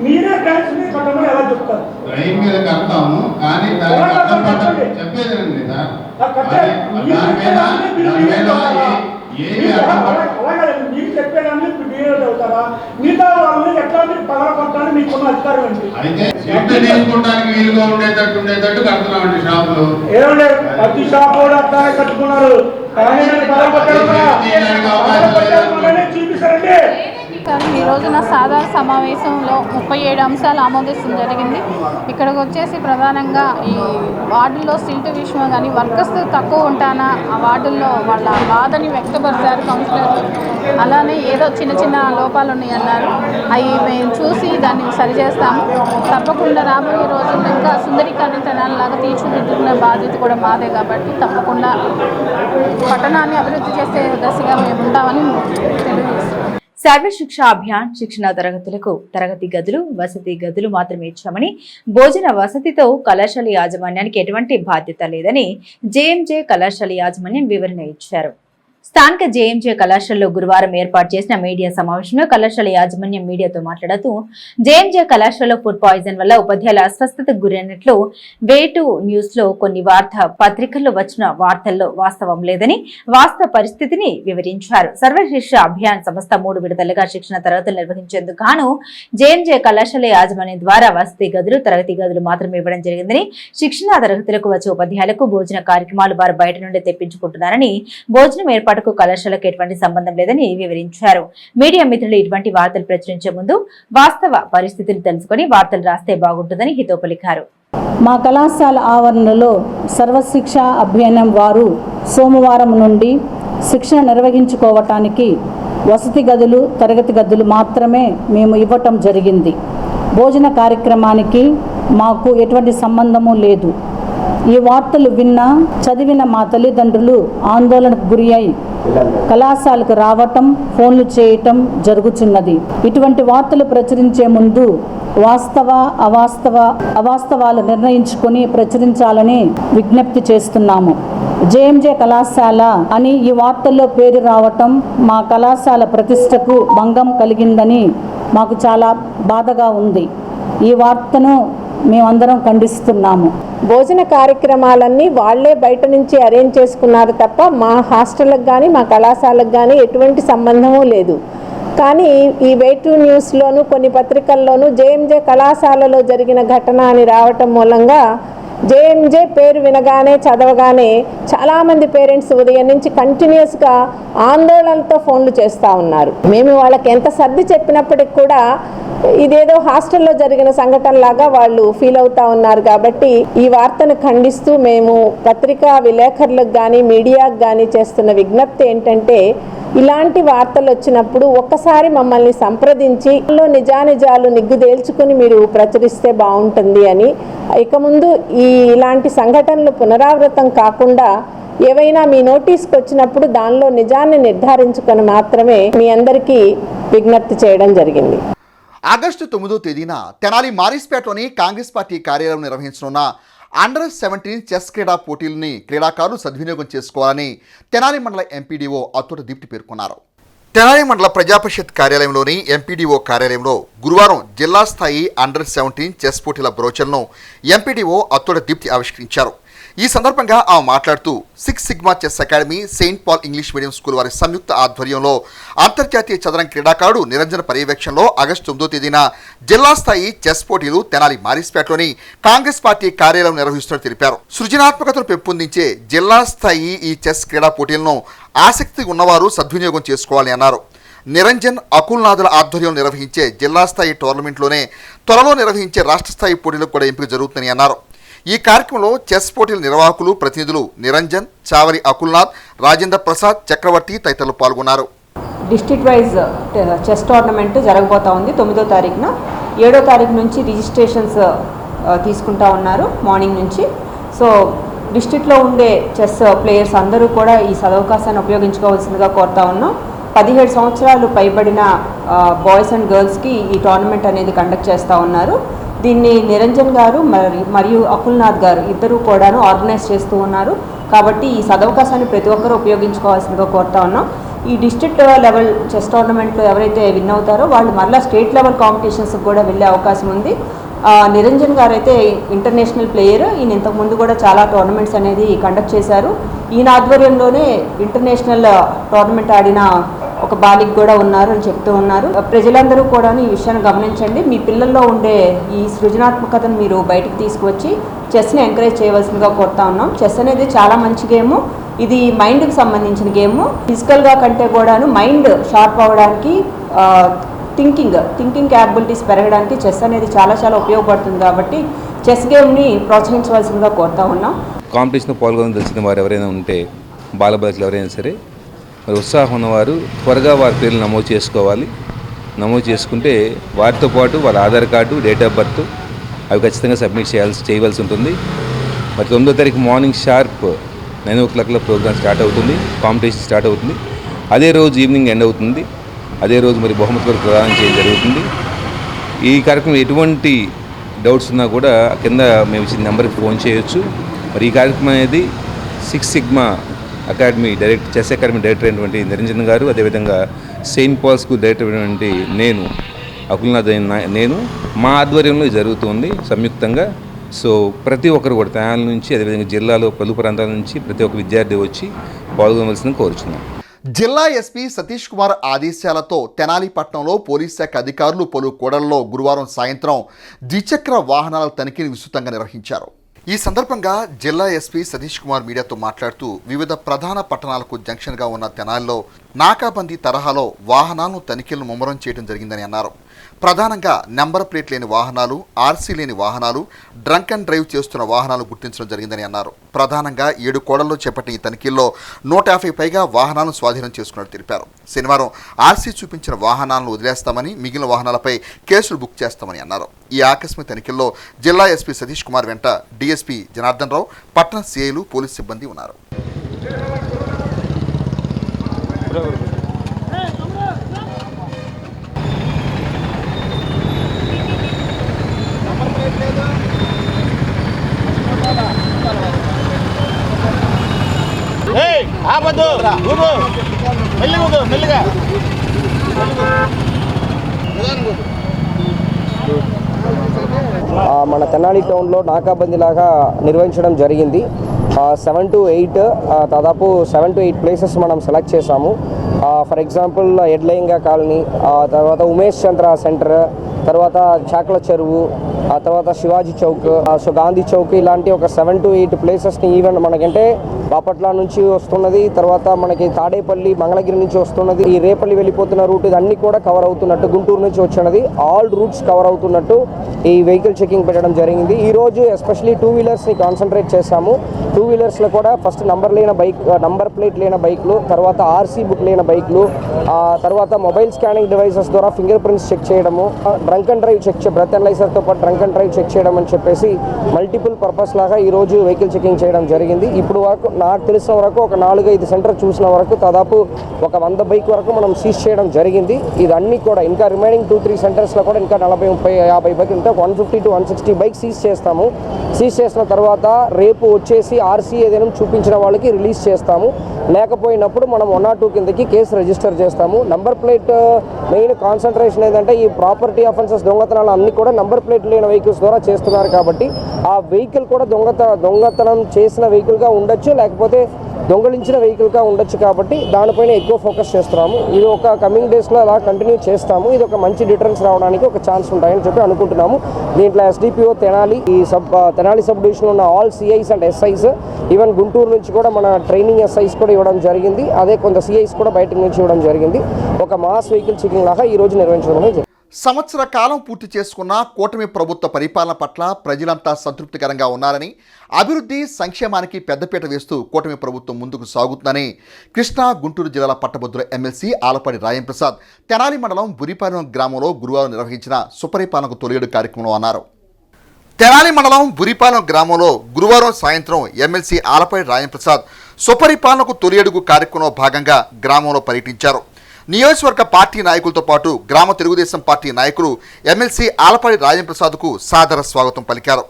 మీరే ట్యాక్స్ మీద కట్టమని ఎలా చెప్తారు? రైలు మీద కడతాము కానీ చెప్పేదండి సార్, మీకు చెప్పేదాన్ని అవుతారా? మిగతా వాళ్ళని ఎట్లా పగల కొట్టాలని మీకున్న అధికారం అండి. అయితే తీసుకోవడానికి వీలుగా ఉండేటట్టు కడుతున్నామండి షాపులు. ఏమంటే ప్రతి షాప్ కూడా అట్లానే కట్టుకున్నారు. చూపిస్తారండి. ఈ రోజున సాధారణ సమావేశంలో 37 అంశాలు ఆమోదించడం జరిగింది. ఇక్కడికి వచ్చేసి ప్రధానంగా ఈ వార్డుల్లో సీటు విషయం కానీ వర్కర్స్ తక్కువ ఉంటానా ఆ వార్డుల్లో వాళ్ళ బాధని వ్యక్తపరిచారు కౌన్సిలర్లు. అలానే ఏదో చిన్న చిన్న లోపాలు ఉన్నాయన్నారు. అవి మేము చూసి దాన్ని సరిచేస్తాము. తప్పకుండా రాబోయే రోజుల్లో ఇంకా సుందరీకరణలాగా తీర్చిదిద్దుకునే బాధ్యత కూడా మాదే కాబట్టి తప్పకుండా పట్టణాన్ని అభివృద్ధి చేసే దశగా మేము ఉంటామని తెలియజేస్తున్నాం. సర్వశిక్ష అభియాన్ శిక్షణ తరగతి గదులు వసతి గదులు మాత్రమే ఇచ్చామని, భోజన వసతితో కళాశాల యాజమాన్యానికి ఎటువంటి బాధ్యత లేదని జేఎంజే కళాశాల యాజమాన్యం వివరణ ఇచ్చారు. స్థానిక జేఎంజే కళాశాలలో గురువారం ఏర్పాటు చేసిన మీడియా సమావేశంలో కళాశాల యాజమాన్యం మీడియాతో మాట్లాడుతూ జేఎంజే కళాశాలలో ఫుడ్ పాయిజన్ వల్ల ఉపాధ్యాయుల అస్వస్థతకు గురైనట్లు వేటు న్యూస్ లో కొన్ని వార్తా పత్రికల్లో వచ్చిన వార్తల్లో వాస్తవం లేదని, వాస్తవ పరిస్థితిని వివరించారు. సర్వశిక్ష అభియాన్ సంస్థ 3 విడతలుగా శిక్షణ తరగతులు నిర్వహించేందుకు గాను జేఎంజే కళాశాల యాజమాన్యం ద్వారా వసతి గదులు తరగతి గదులు మాత్రమే ఇవ్వడం జరిగిందని, శిక్షణ తరగతులకు వచ్చే ఉపాధ్యాయులకు భోజన కార్యక్రమాలు వారు బయట నుండి తెప్పించుకుంటున్నారని, భోజనం ఏర్పాటు కళాశాలకు ఎటువంటి సంబంధం లేదని వివరించారు. మీడియా మిత్రులు ఇటువంటి వార్తలు ప్రచురించే ముందు వాస్తవ పరిస్థితిని తెలుసుకుని వార్తలు రాస్తే బాగుంటుందని హితో పలికారు. మా కళాశాల ఆవరణలో సర్వశిక్ష అభియానం వారు సోమవారం నుండి శిక్షణ నిర్వహించుకోవటానికి వసతి గదులు తరగతి గదులు మాత్రమే మేము ఇవ్వటం జరిగింది. భోజన కార్యక్రమానికి మాకు ఎటువంటి సంబంధము లేదు. ఈ వార్తలు విన్నా చదివిన మా తల్లిదండ్రులు ఆందోళనకు గురి అయి కళాశాలకు రావటం, ఫోన్లు చేయటం జరుగుతున్నది. ఇటువంటి వార్తలు ప్రచురించే ముందు అవాస్తవాలు నిర్ణయించుకొని ప్రచురించాలని విజ్ఞప్తి చేస్తున్నాము. జేఎంజే కళాశాల అని ఈ వార్తల్లో పేరు రావటం మా కళాశాల ప్రతిష్టకు భంగం కలిగిందని మాకు చాలా బాధగా ఉంది. ఈ వార్తను మేమందరం ఖండిస్తున్నాము. భోజన కార్యక్రమాలన్నీ వాళ్లే బయట నుంచి అరేంజ్ చేసుకున్నారు తప్ప మా హాస్టల్కి కానీ మా కళాశాలకు కానీ ఎటువంటి సంబంధము లేదు. కానీ ఈ వేటు న్యూస్లోను కొన్ని పత్రికల్లోనూ జేఎంజే కళాశాలలో జరిగిన ఘటన అని రావటం మూలంగా జేఎంజే పేరు వినగానే చదవగానే చాలామంది పేరెంట్స్ ఉదయం నుంచి కంటిన్యూస్గా ఆందోళనతో ఫోన్లు చేస్తూ ఉన్నారు. మేము వాళ్ళకి ఎంత సర్ది చెప్పినప్పటికి కూడా ఇదేదో హాస్టల్లో జరిగిన సంఘటనలాగా వాళ్ళు ఫీల్ అవుతా ఉన్నారు. కాబట్టి ఈ వార్తను ఖండిస్తూ మేము పత్రికా విలేకరులకు కానీ మీడియాకు కానీ చేస్తున్న విజ్ఞప్తి ఏంటంటే, ఇలాంటి వార్తలు వచ్చినప్పుడు ఒక్కసారి మమ్మల్ని సంప్రదించి నిజానిజాలు నిగ్గుదేల్చుకుని మీరు ప్రచురిస్తే బాగుంటుంది అని. ఇక ముందు ఇలాంటి సంఘటనలు పునరావృతం కాకుండా ఏవైనా మీ నోటీస్కి వచ్చినప్పుడు దానిలో నిజాన్ని నిర్ధారించుకొని మాత్రమే మీ అందరికీ విజ్ఞప్తి చేయడం జరిగింది. ఆగస్టు 9వ తేదీన తెనాలి మారిస్పేటలోని కాంగ్రెస్ పార్టీ కార్యాలయం నిర్వహించనున్న అండర్-17 చెస్ క్రీడా పోటీలని క్రీడాకారులు సద్వినియోగం చేసుకోవాలని తెనాలి మండల ఎంపీడీఓ అత్తోట దీప్తి పేర్కొన్నారు. తెనాలి మండల ప్రజాపరిషత్ కార్యాలయంలోని ఎంపీడీఓ కార్యాలయంలో గురువారం జిల్లా స్థాయి అండర్-17 చెస్ పోటీల బ్రోచర్లను ఎంపీడీఓ అత్తోట దీప్తి ఆవిష్కరించారు. ఈ సందర్భంగా ఆమె మాట్లాడుతూ 6 Sigma Chess Academy, Saint Paul English Medium School వారి సంయుక్త ఆధ్వర్యంలో అంతర్జాతీయ చదరం క్రీడాకారుడు నిరంజన పర్యవేక్షణలో ఆగస్టు 9వ తేదీన జిల్లా స్థాయి చెస్ పోటీలు తెనాలి మారిస్పేటలోని కాంగ్రెస్ పార్టీ కార్యాలయం నిర్వహిస్తున్నట్టు తెలిపారు. సృజనాత్మకతను పెంపొందించే జిల్లా స్థాయి ఈ చెస్ క్రీడా పోటీలను ఆసక్తి ఉన్నవారు సద్వినియోగం చేసుకోవాలని అన్నారు. నిరంజన్, అకుల్నాథుల ఆధ్వర్యంలో నిర్వహించే జిల్లా స్థాయి టోర్నమెంట్లోనే త్వరలో నిర్వహించే రాష్ట్ర స్థాయి పోటీలకు కూడా ఎంపిక జరుగుతుందని అన్నారు. ఈ కార్యక్రమంలో చెస్ పోటీల నిర్వాహకులు, ప్రతినిధులు నిరంజన్, చావరి అకుల్నాథ్, రాజేంద్ర ప్రసాద్, చక్రవర్తి తదితరులు పాల్గొన్నారు. డిస్ట్రిక్ట్ వైజ్ చెస్ టోర్నమెంట్ జరగబోతా ఉంది 9వ తారీఖున. 7వ తారీఖు నుంచి రిజిస్ట్రేషన్స్ తీసుకుంటా ఉన్నారు మార్నింగ్ నుంచి. సో డిస్ట్రిక్ట్లో ఉండే చెస్ ప్లేయర్స్ అందరూ కూడా ఈ సదవకాశాన్ని ఉపయోగించుకోవాల్సిందిగా కోరుతా ఉన్నాం. 17 సంవత్సరాలు పైబడిన బాయ్స్ అండ్ గర్ల్స్కి ఈ టోర్నమెంట్ అనేది కండక్ట్ చేస్తూ ఉన్నారు. దీన్ని నిరంజన్ గారు మరియు అకుల్నాథ్ గారు ఇద్దరు కూడాను ఆర్గనైజ్ చేస్తూ ఉన్నారు. కాబట్టి ఈ సదవకాశాన్ని ప్రతి ఒక్కరూ ఉపయోగించుకోవాల్సిందిగా కోరుతా ఉన్నాం. ఈ డిస్ట్రిక్ట్ లెవెల్ చెస్ టోర్నమెంట్లో ఎవరైతే విన్ అవుతారో వాళ్ళు మరలా స్టేట్ లెవెల్ కాంపిటీషన్స్కి కూడా వెళ్ళే అవకాశం ఉంది. నిరంజన్ గారు అయితే ఇంటర్నేషనల్ ప్లేయర్. ఈయన ఇంతకుముందు కూడా చాలా టోర్నమెంట్స్ అనేది కండక్ట్ చేశారు. ఈయన ఆధ్వర్యంలోనే ఇంటర్నేషనల్ టోర్నమెంట్ ఆడిన ఒక బాలిక కూడా ఉన్నారు అని చెప్తూ ఉన్నారు. ప్రజలందరూ కూడా ఈ విషయాన్ని గమనించండి. మీ పిల్లల్లో ఉండే ఈ సృజనాత్మకతను మీరు బయటకు తీసుకువచ్చి చెస్ని ఎంకరేజ్ చేయవలసిందిగా కోరుతా ఉన్నాం. చెస్ అనేది చాలా మంచి గేము. ఇది మైండ్కి సంబంధించిన గేము. ఫిజికల్గా కంటే కూడాను మైండ్ షార్ప్ అవ్వడానికి, థింకింగ్ క్యాపబిలిటీస్ పెరగడానికి చెస్ అనేది చాలా చాలా ఉపయోగపడుతుంది. కాబట్టి చెస్ గేమ్ని ప్రోత్సహించవలసిందిగా కోరుతా ఉన్నాం. కాంపిటీషన్లో పాల్గొనదలిచిన వారు ఎవరైనా ఉంటే, బాలబాలికలు ఎవరైనా సరే మరి ఉత్సాహం ఉన్నవారు త్వరగా వారి పేర్లు నమోదు చేసుకోవాలి. నమోదు చేసుకుంటే వారితో పాటు వాళ్ళ Aadhaar card, date of birth అవి ఖచ్చితంగా సబ్మిట్ చేయవలసి ఉంటుంది. మరి 9వ తారీఖు morning sharp 9 o'clock programme start అవుతుంది, కాంపిటీషన్ స్టార్ట్ అవుతుంది. అదే రోజు ఈవినింగ్ ఎండ్ అవుతుంది. అదే రోజు మరి బహుమతులు ప్రదానం చేయడం జరుగుతుంది. ఈ కార్యక్రమం ఎటువంటి డౌట్స్ ఉన్నా కూడా కింద మేము ఇచ్చిన నెంబర్కి ఫోన్ చేయొచ్చు. మరి ఈ కార్యక్రమం అనేది 6 Sigma academy chess academy director అయినటువంటి నిరంజన్ గారు, అదేవిధంగా సెయింట్ పాల్ స్కూల్ డైరెక్టర్ అయినటువంటి అకుల్నాథ్ నేను మా ఆధ్వర్యంలో జరుగుతుంది సంయుక్తంగా. సో ప్రతి ఒక్కరు కూడా తెనాలి నుంచి, అదేవిధంగా జిల్లాలో పలు ప్రాంతాల నుంచి ప్రతి ఒక్క విద్యార్థి వచ్చి పాల్గొనవలసిందని కోరుచున్నాం. జిల్లా ఎస్పీ సతీష్ కుమార్ ఆదేశాలతో తెనాలి పట్టణంలో పోలీస్ శాఖ అధికారులు పలు కూడళ్లలో గురువారం సాయంత్రం ద్విచక్ర వాహనాల తనిఖీని విస్తృతంగా నిర్వహించారు. ఈ సందర్భంగా జిల్లా ఎస్పీ సతీష్ కుమార్ మీడియాతో మాట్లాడుతూ వివిధ ప్రధాన పట్టణాలకు జంక్షన్గా ఉన్న తెనాలిలో నాకాబందీ తరహాలో వాహనాలను తనిఖీలను ముమ్మరం చేయడం జరిగిందని అన్నారు. ప్రధానంగా నెంబర్ ప్లేట్ లేని వాహనాలు, ఆర్సీ లేని వాహనాలు, డ్రంక్ అండ్ డ్రైవ్ చేస్తున్న వాహనాలు గుర్తించడం జరిగిందని అన్నారు. ప్రధానంగా 7 కోడల్లో చేపట్టిన ఈ తనిఖీల్లో 150 పైగా వాహనాలను స్వాధీనం చేసుకున్నట్టు తెలిపారు. శనివారం ఆర్సీ చూపించిన వాహనాలను వదిలేస్తామని, మిగిలిన వాహనాలపై కేసులు బుక్ చేస్తామని అన్నారు. ఈ ఆకస్మిక తనిఖీల్లో జిల్లా ఎస్పీ సతీష్ కుమార్ వెంట డీఎస్పీ జనార్దన్ రావు, పట్టణ సిఐలు, పోలీసు సిబ్బంది ఉన్నారు. మన తెనాలి టౌన్లో నాకాబందీ లాగా నిర్వహించడం జరిగింది. 7 to 8 దాదాపు 7 to 8 ప్లేసెస్ మనం సెలెక్ట్ చేసాము. ఫర్ ఎగ్జాంపుల్ ఎడ్లయింగా కాలనీ, తర్వాత ఉమేష్ చంద్ర సెంటర్, తర్వాత చాకల చెరువు, ఆ తర్వాత శివాజీ చౌక్, సో గాంధీ చౌక్, ఇలాంటి ఒక 7 to 8 ప్లేసెస్ని ఈవెన్ మనకంటే బాపట్ల నుంచి వస్తున్నది, తర్వాత మనకి తాడేపల్లి, మంగళగిరి నుంచి వస్తున్నది, ఈ రేపల్లి వెళ్ళిపోతున్న రూట్ ఇదన్నీ కూడా కవర్ అవుతున్నట్టు, గుంటూరు నుంచి వచ్చినది ఆల్ రూట్స్ కవర్ అవుతున్నట్టు ఈ వెహికల్ చెకింగ్ పెట్టడం జరిగింది. ఈరోజు ఎస్పెషలీ 2 వీలర్స్ని కాన్సన్ట్రేట్ చేశాము. 2 వీలర్స్లో కూడా ఫస్ట్ నంబర్ ప్లేట్ లేని బైక్లు, తర్వాత ఆర్సీ బుక్ లేని బైక్లు, తర్వాత మొబైల్ స్కానింగ్ డివైసెస్ ద్వారా ఫింగర్ ప్రింట్స్ చెక్ చేయడము, drunk and drive check breath అనలైజర్తో పాటు డ్రంక్ అండ్ డ్రైవ్ చెక్ చేయడం అని చెప్పేసి మల్టిపుల్ పర్పస్ లాగా ఈరోజు వెహికల్ చెకింగ్ చేయడం జరిగింది. ఇప్పుడు వరకు నాకు తెలిసిన వరకు ఒక 4-5 సెంటర్ చూసిన వరకు దాదాపు ఒక 100 బైక్ వరకు మనం సీజ్ చేయడం జరిగింది. ఇదన్నీ కూడా ఇంకా రిమైనింగ్ 2-3 సెంటర్స్లో కూడా ఇంకా 40-50 బైక్, ఇంకా 150 to 160 బైక్ సీజ్ చేస్తాము. సీజ్ చేసిన తర్వాత రేపు వచ్చేసి ఆర్సీ ఏదైనా చూపించిన వాళ్ళకి రిలీజ్ చేస్తాము. లేకపోయినప్పుడు మనం 102 కిందకి కేసు రిజిస్టర్ చేస్తాము. నంబర్ ప్లేట్ మెయిన్ కాన్సన్ట్రేషన్ ఏంటంటే ఈ ప్రాపర్టీ అఫెన్సెస్, దొంగతనాలు అన్నీ కూడా నంబర్ ప్లేట్ లేని వెహికల్స్ ద్వారా చేస్తున్నారు. కాబట్టి ఆ వెహికల్ కూడా దొంగతనం చేసిన వెహికల్గా ఉండొచ్చు, లేకపోతే దొంగలించిన వెహికల్గా ఉండొచ్చు. కాబట్టి దానిపైన ఎక్కువ ఫోకస్ చేస్తున్నాము. ఇది ఒక కమింగ్ డేస్లో అలా కంటిన్యూ చేస్తాము. ఇది ఒక మంచి డిటరెన్స్ రావడానికి ఒక ఛాన్స్ ఉంటాయని చెప్పి అనుకుంటున్నాము. దీంట్లో ఎస్డిపిఓ తెనాలి, ఈ తెనాలి సబ్ డివిజన్లో ఉన్న all CIs and SIs, even Guntur నుంచి కూడా మన ట్రైనింగ్ ఎస్ఐస్ కూడా ఇవ్వడం జరిగింది. అదే కొంత సిఐస్ కూడా బయట నుంచి ఇవ్వడం జరిగింది. ఒక మాస్ వెహికల్ చెకింగ్ లాగా ఈ రోజు నిర్వహించడం జరిగింది. సంవత్సర కాలం పూర్తి చేసుకున్న కూటమి ప్రభుత్వ పరిపాలన పట్ల ప్రజలంతా సంతృప్తికరంగా ఉన్నారని, అభివృద్ధి సంక్షేమానికి పెద్దపీట వేస్తూ కూటమి ప్రభుత్వం ముందుకు సాగుతుందని కృష్ణా, గుంటూరు జిల్లాల పట్టభద్రుల ఎమ్మెల్సీ ఆలపాటి రాయంప్రసాద్ తెనాలి మండలం బురిపాలెం గ్రామంలో గురువారం నిర్వహించిన సుపరిపాలనకు తొలియేడు కార్యక్రమంలో అన్నారు. తెనాలి మండలం బురిపాలెం గ్రామంలో గురువారం సాయంత్రం ఎమ్మెల్సీ ఆలపాటి రాయంప్రసాద్ సుపరిపాలనకు తొలియేడుగు కార్యక్రమంలో భాగంగా గ్రామంలో పర్యటించారు. నియోజకవర్గ పార్టీ నాయకులతో పాటు గ్రామ తెలుగుదేశం పార్టీ నాయకులు ఎమ్మెల్సీ ఆలపాడి రాజేంద్రప్రసాద్కు సాదర స్వాగతం పలికారు.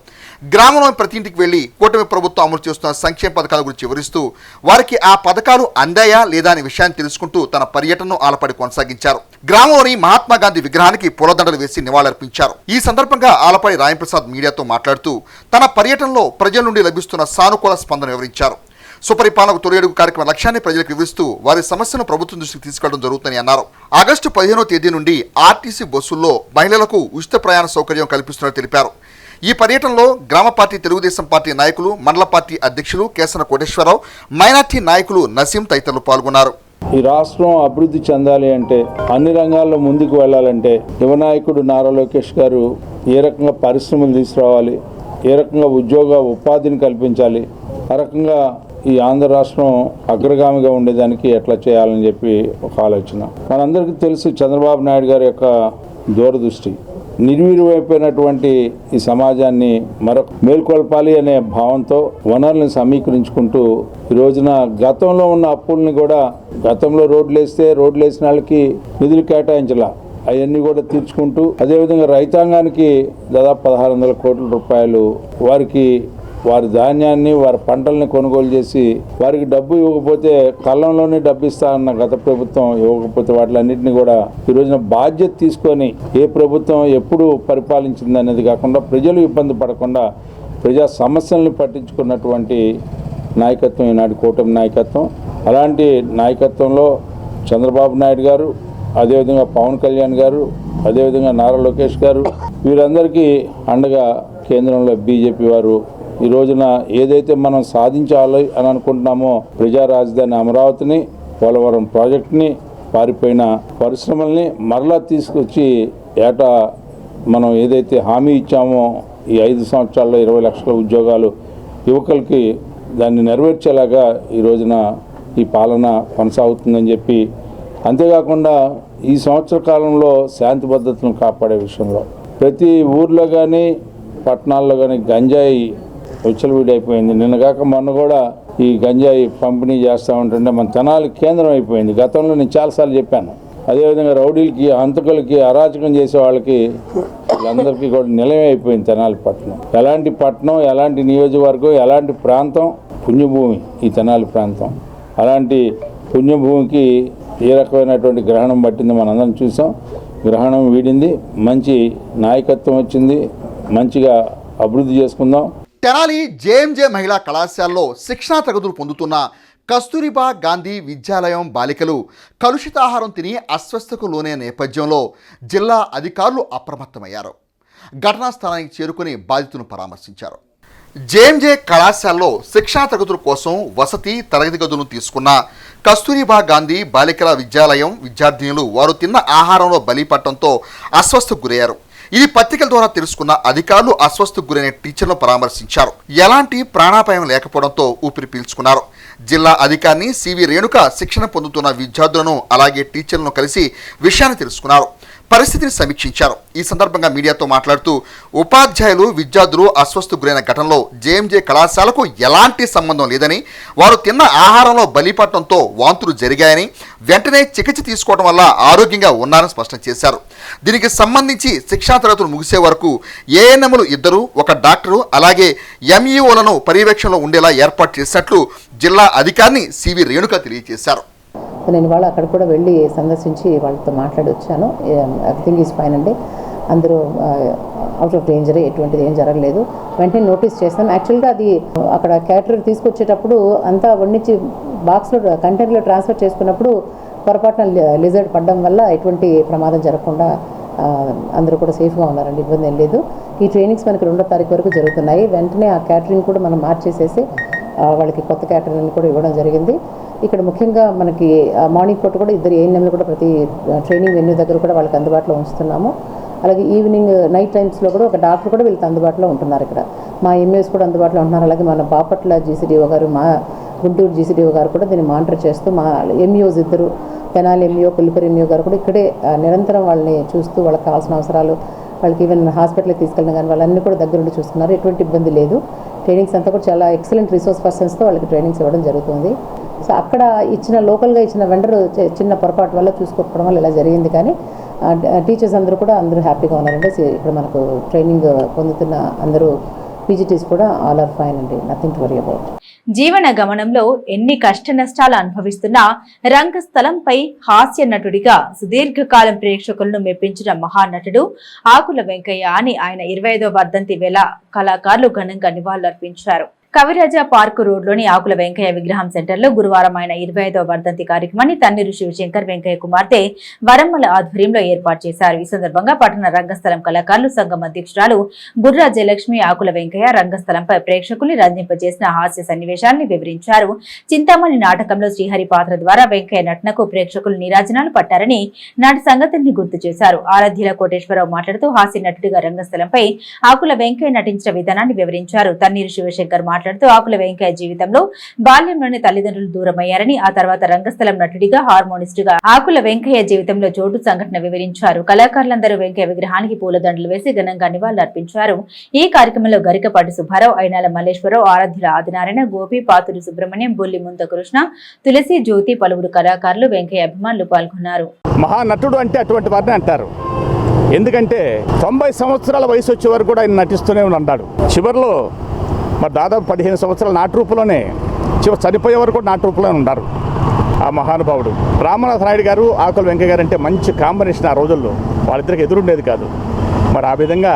గ్రామంలోని ప్రతి ఇంటికి వెళ్లి కూటమి ప్రభుత్వం అమలు చేస్తున్న సంక్షేమ పథకాల గురించి వివరిస్తూ వారికి ఆ పథకాలు అందాయా లేదా అనే విషయాన్ని తెలుసుకుంటూ తన పర్యటనను ఆలపాడి కొనసాగించారు. గ్రామంలోని మహాత్మా గాంధీ విగ్రహానికి పూలదండలు వేసి నివాళులర్పించారు. ఈ సందర్భంగా ఆలపాడి రాజేంద్రప్రసాద్ మీడియాతో మాట్లాడుతూ తన పర్యటనలో ప్రజల నుండి లభిస్తున్న సానుకూల స్పందన వివరించారు. సుపరిపాలనకు తొలి అడుగు కార్యక్రమ లక్ష్యాన్ని ప్రజలకు వివరిస్తూ వారి సమస్యను ప్రభుత్వం దృష్టికి తీసుకెళ్లడం జరుగుతుందని అన్నారు. ఆగస్టు 15వ తేదీ నుండి ఆర్టీసీ బస్సుల్లో మహిళలకు ఉచిత ప్రయాణ సౌకర్యం కల్పిస్తున్నట్లు తెలిపారు. ఈ పర్యటనలో గ్రామ పార్టీ తెలుగుదేశం పార్టీ నాయకులు, మండల పార్టీ అధ్యక్షులు కేసన కోటేశ్వరరావు, మైనార్టీ నాయకులు నసీం తదితరులు పాల్గొన్నారు. ఈ రాష్ట్రం అభివృద్ధి చెందాలి అంటే, అన్ని రంగాల్లో ముందుకు వెళ్ళాలంటే యువ నాయకుడు నారా లోకేష్ గారు ఏ రకంగా పరిశ్రమలు తీసుకురావాలి, ఏ రకంగా ఉపాధిని కల్పించాలి, ఆ రకంగా ఈ ఆంధ్ర రాష్ట్రం అగ్రగామిగా ఉండేదానికి ఎట్లా చేయాలని చెప్పి ఒక ఆలోచన. మనందరికీ తెలుసు చంద్రబాబు నాయుడు గారి యొక్క దూరదృష్టి. నిర్వీర్యమైపోయినటువంటి ఈ సమాజాన్ని మరొక మేల్కొల్పాలి అనే భావంతో వనరులను సమీకరించుకుంటూ ఈ రోజున గతంలో ఉన్న అప్పుల్ని కూడా, గతంలో రోడ్లు వేసిన వాళ్ళకి నిధులు కేటాయించాల, అవన్నీ కూడా తీర్చుకుంటూ, అదేవిధంగా రైతాంగానికి దాదాపు 1600 కోట్ల రూపాయలు వారికి వారి ధాన్యాన్ని, వారి పంటల్ని కొనుగోలు చేసి వారికి డబ్బు ఇవ్వకపోతే కళ్ళంలోనే డబ్బు ఇస్తా అన్న గత ప్రభుత్వం ఇవ్వకపోతే వాటిలన్నింటినీ కూడా ఈ రోజున బాధ్యత తీసుకొని ఏ ప్రభుత్వం ఎప్పుడు పరిపాలించింది అనేది కాకుండా ప్రజలు ఇబ్బంది పడకుండా ప్రజా సమస్యల్ని పట్టించుకున్నటువంటి నాయకత్వం ఈనాటి కూటమి నాయకత్వం. అలాంటి నాయకత్వంలో చంద్రబాబు నాయుడు గారు, అదేవిధంగా పవన్ కళ్యాణ్ గారు, అదేవిధంగా నారా లోకేష్ గారు, వీరందరికీ అండగా కేంద్రంలో బీజేపీ వారు ఈ రోజున ఏదైతే మనం సాధించాలి అని అనుకుంటున్నామో ప్రజా రాజధాని అమరావతిని, పోలవరం ప్రాజెక్టుని, పారిపోయిన పరిశ్రమల్ని మరలా తీసుకొచ్చి ఏటా మనం ఏదైతే హామీ ఇచ్చామో ఈ 5 సంవత్సరాల్లో 20 లక్షల ఉద్యోగాలు యువకులకి దాన్ని నెరవేర్చేలాగా ఈ రోజున ఈ పాలన కొనసాగుతుందని చెప్పి, అంతేకాకుండా ఈ సంవత్సర కాలంలో శాంతి భద్రతలను కాపాడే విషయంలో ప్రతి ఊర్లో కానీ పట్టణాల్లో కానీ గంజాయి విచ్చలవిడైపోయింది. నిన్నగాక మొన్న కూడా ఈ గంజాయి పంపిణీ చేస్తూ ఉంటుంటే మన తెనాలి కేంద్రం అయిపోయింది. గతంలో నేను చాలాసార్లు చెప్పాను. అదేవిధంగా రౌడీలకి, హంతకులకి, అరాచకం చేసే వాళ్ళకి వీళ్ళందరికీ కూడా నిలయం అయిపోయింది తెనాలి పట్టణం. ఎలాంటి పట్టణం, ఎలాంటి నియోజకవర్గం, ఎలాంటి ప్రాంతం, పుణ్యభూమి ఈ తెనాలి ప్రాంతం. అలాంటి పుణ్యభూమికి ఏ రకమైనటువంటి గ్రహణం పట్టింది మనందరం చూసాం. గ్రహణం వీడింది, మంచి నాయకత్వం వచ్చింది, మంచిగా అభివృద్ధి చేసుకుందాం. తెనాలి జేఎంజే మహిళా కళాశాలలో శిక్షణా తరగతులు పొందుతున్న కస్తూరిబా గాంధీ విద్యాలయం బాలికలు కలుషితాహారం తిని అస్వస్థకు లోనైన నేపథ్యంలో జిల్లా అధికారులు అప్రమత్తమయ్యారు. ఘటనా స్థలానికి చేరుకుని బాధితులను పరామర్శించారు. జేఎంజే కళాశాలలో శిక్షణా తరగతుల కోసం వసతి తరగతి గదులను తీసుకున్న కస్తూరిబా గాంధీ బాలికల విద్యాలయం విద్యార్థినులు వారు తిన్న ఆహారంలో బలిపడటంతో అస్వస్థకు గురయ్యారు. ఇది పత్రికల ద్వారా తెలుసుకున్న అధికారులు అస్వస్థకు గురైన టీచర్లను పరామర్శించారు. ఎలాంటి ప్రాణాపాయం లేకపోవడంతో ఊపిరి పీల్చుకున్నారు. జిల్లా అధికారిని సివి రేణుక శిక్షణ పొందుతున్న విద్యార్థులను అలాగే టీచర్లను కలిసి విషయాన్ని తెలుసుకున్నారు. పరిస్థితిని సమీక్షించారు. ఈ సందర్భంగా మీడియాతో మాట్లాడుతూ ఉపాధ్యాయులు విద్యార్థులు అస్వస్థకు గురైన ఘటనలో జేఎంజే కళాశాలకు ఎలాంటి సంబంధం లేదని, వారు తిన్న ఆహారంలో బలిపడటంతో వాంతులు జరిగాయని, వెంటనే చికిత్స తీసుకోవడం వల్ల ఆరోగ్యంగా ఉన్నారని స్పష్టం చేశారు. దీనికి సంబంధించి శిక్షణా తరగతులు ముగిసే వరకు ఏఎన్ఎంలు 2, 1 డాక్టరు అలాగే ఎంఈఓలను పర్యవేక్షణలో ఉండేలా ఏర్పాటు చేసినట్లు జిల్లా అధికారిని సివి రేణుక తెలియజేశారు. నేను వాళ్ళు అక్కడ కూడా వెళ్ళి సందర్శించి వాళ్ళతో మాట్లాడి వచ్చాను. ఎవ్రీథింగ్ ఈజ్ ఫైన్ అండి, అందరూ అవుట్ ఆఫ్ డేంజర్, ఎటువంటిది ఏం జరగలేదు. వెంటనే నోటీస్ చేస్తాం. యాక్చువల్గా అది అక్కడ క్యాటరర్ తీసుకొచ్చేటప్పుడు అంతా వండించి బాక్స్లో కంటైనర్లో ట్రాన్స్ఫర్ చేసుకున్నప్పుడు పొరపాటున లిజర్డ్ పడడం వల్ల ఎటువంటి ప్రమాదం జరగకుండా అందరూ కూడా సేఫ్గా ఉన్నారండి, ఇబ్బంది ఏం లేదు. ఈ ట్రైనింగ్స్ మనకి 2వ తారీఖు వరకు జరుగుతున్నాయి. వెంటనే ఆ క్యాటరింగ్ కూడా మనం మార్చేసేసి వాళ్ళకి కొత్త క్యాటరింగ్ కూడా ఇవ్వడం జరిగింది. ఇక్కడ ముఖ్యంగా మనకి మార్నింగ్ పూట కూడా 2 ఏఎన్ఎంలు కూడా ప్రతి ట్రైనింగ్ వెన్యూ దగ్గర కూడా వాళ్ళకి అందుబాటులో ఉంచుతున్నాము. అలాగే ఈవినింగ్ నైట్ టైమ్స్లో కూడా ఒక డాక్టర్ కూడా వీళ్ళకి అందుబాటులో ఉంటున్నారు. ఇక్కడ మా ఎంఏస్ కూడా అందుబాటులో ఉంటున్నారు. అలాగే మన బాపట్ల జీసీడీఓ గారు, మా గుంటూరు జీసీడీఓ గారు కూడా దీన్ని మానిటర్ చేస్తూ, మా ఎంఈఓస్ 2 తెనాలి ఎంఈఓ, పులిపరి ఎంఈఓ గారు కూడా ఇక్కడే నిరంతరం వాళ్ళని చూస్తూ వాళ్ళకి కావాల్సిన అవసరాలు, వాళ్ళకి ఈవెన్ హాస్పిటల్కి తీసుకెళ్ళిన కానీ వాళ్ళన్నీ కూడా దగ్గరుండి చూస్తున్నారు. ఎటువంటి ఇబ్బంది లేదు. ట్రైనింగ్స్ అంతా కూడా చాలా ఎక్సలెంట్ రిసోర్స్ పర్సన్స్తో వాళ్ళకి ట్రైనింగ్స్ ఇవ్వడం జరుగుతుంది. సో అక్కడ ఇచ్చిన లోకల్గా ఇచ్చిన వెండర్ చిన్న పొరపాటు వల్ల చూసుకోకపోవడం వల్ల ఇలా జరిగింది. కానీ టీచర్స్ అందరూ హ్యాపీగా ఉన్నారంటే ఇక్కడ మనకు ట్రైనింగ్ పొందుతున్న అందరూ పీజీటీస్ కూడా ఆల్ ఆర్ ఫైన్ అండి, నథింగ్ టు వరీ అబౌట్. జీవన గమనంలో ఎన్ని కష్ట నష్టాలు అనుభవిస్తున్నా రంగస్థలంపై హాస్య నటుడిగా సుదీర్ఘకాలం ప్రేక్షకులను మెప్పించిన మహానటుడు ఆకుల వెంకయ్య అని ఆయన 25వ వర్ధంతి వేళ కళాకారులు ఘనంగా నివాళులర్పించారు. కవిరాజా పార్క్ రోడ్లోని ఆకుల వెంకయ్య విగ్రహం సెంటర్లో గురువారం ఆయన 25వ వర్ధంతి కార్యక్రమాన్ని తన్నీరు శివశంకర్ వెంకయ్య కుమార్తె వరమ్మల ఆధ్వర్యంలో ఏర్పాటు చేశారు. ఈ సందర్భంగా పట్టణ రంగస్థలం కళాకారులు సంఘం అధ్యక్షురాలు బుర్రా జయలక్ష్మి ఆకుల వెంకయ్య రంగస్థలంపై ప్రేక్షకుల్ని రంజింపజేసిన హాస్య సన్నివేశాన్ని వివరించారు. చింతామణి నాటకంలో శ్రీహరి పాత్ర ద్వారా వెంకయ్య నటనకు ప్రేక్షకులు నీరాజనాలు పట్టారని నాటి సంగతిని గుర్తు చేశారు. ఆరాధ్యుల కోటేశ్వరరావు మాట్లాడుతూ హాస్య నటుడిగా రంగస్థలంపై ఆకుల వెంకయ్య నటించిన విధానాన్ని వివరించారు. తన్నీరు శివశంకర్ మాట్లాడుతూ ఆకుల వెంకయ్య జీవితంలో బాల్యంలోని తల్లిదండ్రులు దూరమయ్యారని, ఆ తర్వాత రంగస్థలం నటుడిగా హార్మోనిస్ట్ గా ఆకుల వెంకయ్య జీవితంలో చోటు సంఘటన వివరించారు. కళాకారులందరూ వెంకయ్య విగ్రహానికి పూలదండలు వేసి ఘనంగా నివాళులర్పించారు. ఈ కార్యక్రమంలో గరికపాటి సుబ్బారావు, అయినాల మల్లేశ్వరరావు, ఆరాధ్యుల ఆదినారాయణ, గోపి, పాతురు సుబ్రహ్మణ్యం, బుల్లి ముంతకృష్ణ, తులసి, జ్యోతి, పలువురు కళాకారులు వెంకయ్య అభిమానులు పాల్గొన్నారు. మహానటుడు అంటే అటువంటి వారిని అంటారు. ఎందుకంటే 90 సంవత్సరాల వయసు వచ్చే వరకు కూడా ఆయన నటిస్తూనే ఉన్నాడు. చివరిలో మరి దాదాపు 15 సంవత్సరాల నాటు రూపంలోనే చనిపోయే వరకు కూడా నాటు రూపంలోనే ఉన్నారు ఆ మహానుభావుడు. రామనాథ నాయుడు గారు, ఆకుల వెంకయ్య గారు అంటే మంచి కాంబినేషన్ ఆ రోజుల్లో, వాళ్ళిద్దరికి ఎదురుండేది కాదు. మరి ఆ విధంగా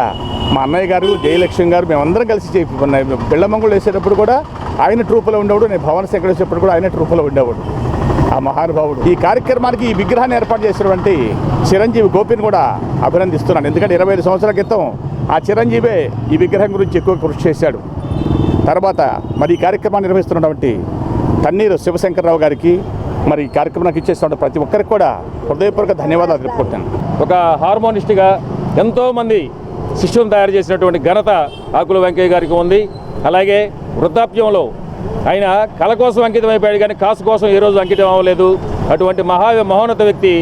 మా అన్నయ్య గారు, జయలక్ష్మి గారు మేమందరం కలిసి బిళ్ళమంగులు వేసేటప్పుడు కూడా ఆయన ట్రూపులో ఉండేవాడు, నేను భవన శంకర్ వేసేటప్పుడు కూడా ఆయన ట్రూపులో ఉండేవాడు ఆ మహానుభావుడు. ఈ కార్యక్రమానికి ఈ విగ్రహాన్ని ఏర్పాటు చేసినటువంటి చిరంజీవి గోపిని కూడా అభినందిస్తున్నాను. ఎందుకంటే 25 సంవత్సరాల క్రితం ఆ చిరంజీవే ఈ విగ్రహం గురించి ఎక్కువ కృషి చేశాడు. తర్వాత మరి ఈ కార్యక్రమాన్ని నిర్వహిస్తున్నటువంటి తన్నీరు శివశంకర్రావు గారికి, మరి ఈ కార్యక్రమానికి ఇచ్చేస్తున్న ప్రతి ఒక్కరికి కూడా హృదయపూర్వక ధన్యవాదాలు తెలుపుకుంటాను. ఒక హార్మోనిస్ట్గా ఎంతోమంది శిష్యులను తయారు చేసినటువంటి ఘనత ఆకుల వెంకయ్య గారికి ఉంది. అలాగే వృద్ధాప్యంలో ఆయన కళ కోసం అంకితమైపోయాడు, కానీ కాసు కోసం ఏ రోజు అంకితం అవ్వలేదు. అటువంటి మహోన్నత వ్యక్తి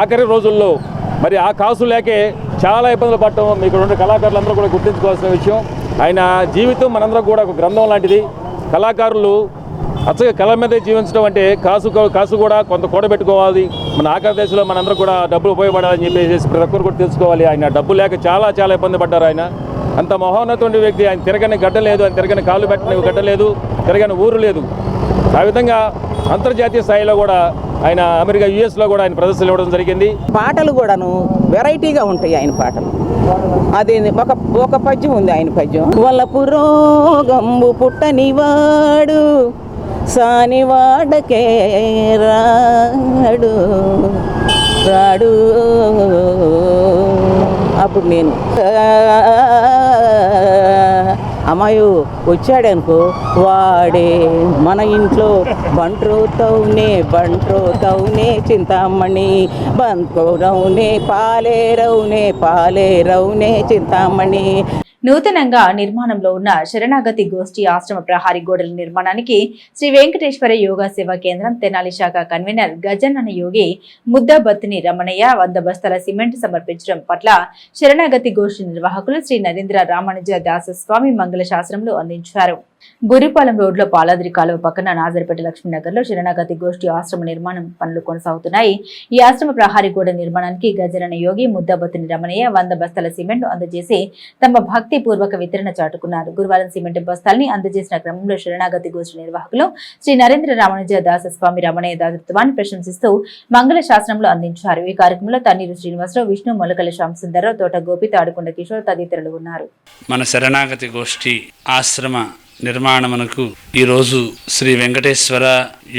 ఆఖరి రోజుల్లో మరి ఆ కాసు లేకే చాలా ఇబ్బందులు పడటం మీకు రెండు కళాకారులందరూ కూడా గుర్తించుకోవాల్సిన విషయం. ఆయన జీవితం మనందరం కూడా ఒక గ్రంథం లాంటిది. కళాకారులు అచ్చగా కళ మీదే జీవించడం అంటే కాసు కూడా కొంత కూడబెట్టుకోవాలి. మన ఆఖరి దశలో మనందరం కూడా డబ్బులు ఉపయోగపడాలని చెప్పేసి ప్రతి ఒక్కరు కూడా తెలుసుకోవాలి. ఆయన డబ్బు లేక చాలా చాలా ఇబ్బంది పడ్డారు. ఆయన అంత మహోన్నటువంటి వ్యక్తి. ఆయన తిరగని గడ్డ లేదు, ఆయన తిరగని కాళ్ళు పెట్టిన గడ్డ లేదు, తిరగని ఊరు లేదు. ఆ విధంగా అంతర్జాతీయ స్థాయిలో కూడా ఆయన అమెరికా యుఎస్లో కూడా ఆయన ప్రదర్శనలు ఇవ్వడం జరిగింది. పాటలు కూడాను వెరైటీగా ఉంటాయి ఆయన పాటలు. అది ఒక పద్యం ఉంది ఆయన పద్యం. వలపురోగంబు పుట్టనివాడు సానివాడకే రాడు రాడు. అప్పుడు నేను అమ్మాయి వచ్చాడనుకో, వాడే మన ఇంట్లో బంట్రోతవునే చింతామణి బంట్రోరవునే పాలేరవునే చింతామణి. నూతనంగా నిర్మాణంలో ఉన్న శరణాగతి గోష్ఠి ఆశ్రమ ప్రహారీ గోడల నిర్మాణానికి శ్రీ వెంకటేశ్వర యోగా సేవా కేంద్రం తెనాలి శాఖ కన్వీనర్ గజన్నన యోగి ముద్దాబత్తిని రమణయ్య 100 బస్తాల సిమెంట్ సమర్పించడం పట్ల శరణాగతి గోష్ఠి నిర్వాహకులు శ్రీ నరేంద్ర రామానుజ దాసస్వామి మంగళ శాస్త్రంలో అందించారు. బురిపాలెం రోడ్లో పాలాద్రి కాలువ పక్కన నాజర్పేట లక్ష్మీనగర్ లో శరణాగతి గోష్ఠి ఆశ్రమ నిర్మాణం పనులు కొనసాగుతున్నాయి. ఈ ఆశ్రమ ప్రహారీ గోడ నిర్మాణానికి గజరణ యోగి ముద్దాబత్తిని రమణయ్య 100 బస్తాల సిమెంట్ అందజేసి తమ భక్తి పూర్వక వితరణ చాటుకున్నారు. గురువారం సిమెంట్ బస్తాల్ని అందజేసిన క్రమంలో శరణాగతి గోష్ఠి నిర్వాహకులు శ్రీ నరేంద్ర రామానుజ దాసస్వామి రమణయ్య దాతృత్వాన్ని ప్రశంసిస్తూ మంగళ శాస్త్రంలో అందించారు. ఈ కార్యక్రమంలో తన్నీరు శ్రీనివాసరావు, విష్ణు, మొలకల శ్యామసుందర్రావు, తోట గోపి, తాడుకొండ కిషోర్ తదితరులు ఉన్నారు. మన శరణాగతి గోష్ఠి ఆశ్రమ నిర్మాణమునకు ఈరోజు శ్రీ వెంకటేశ్వర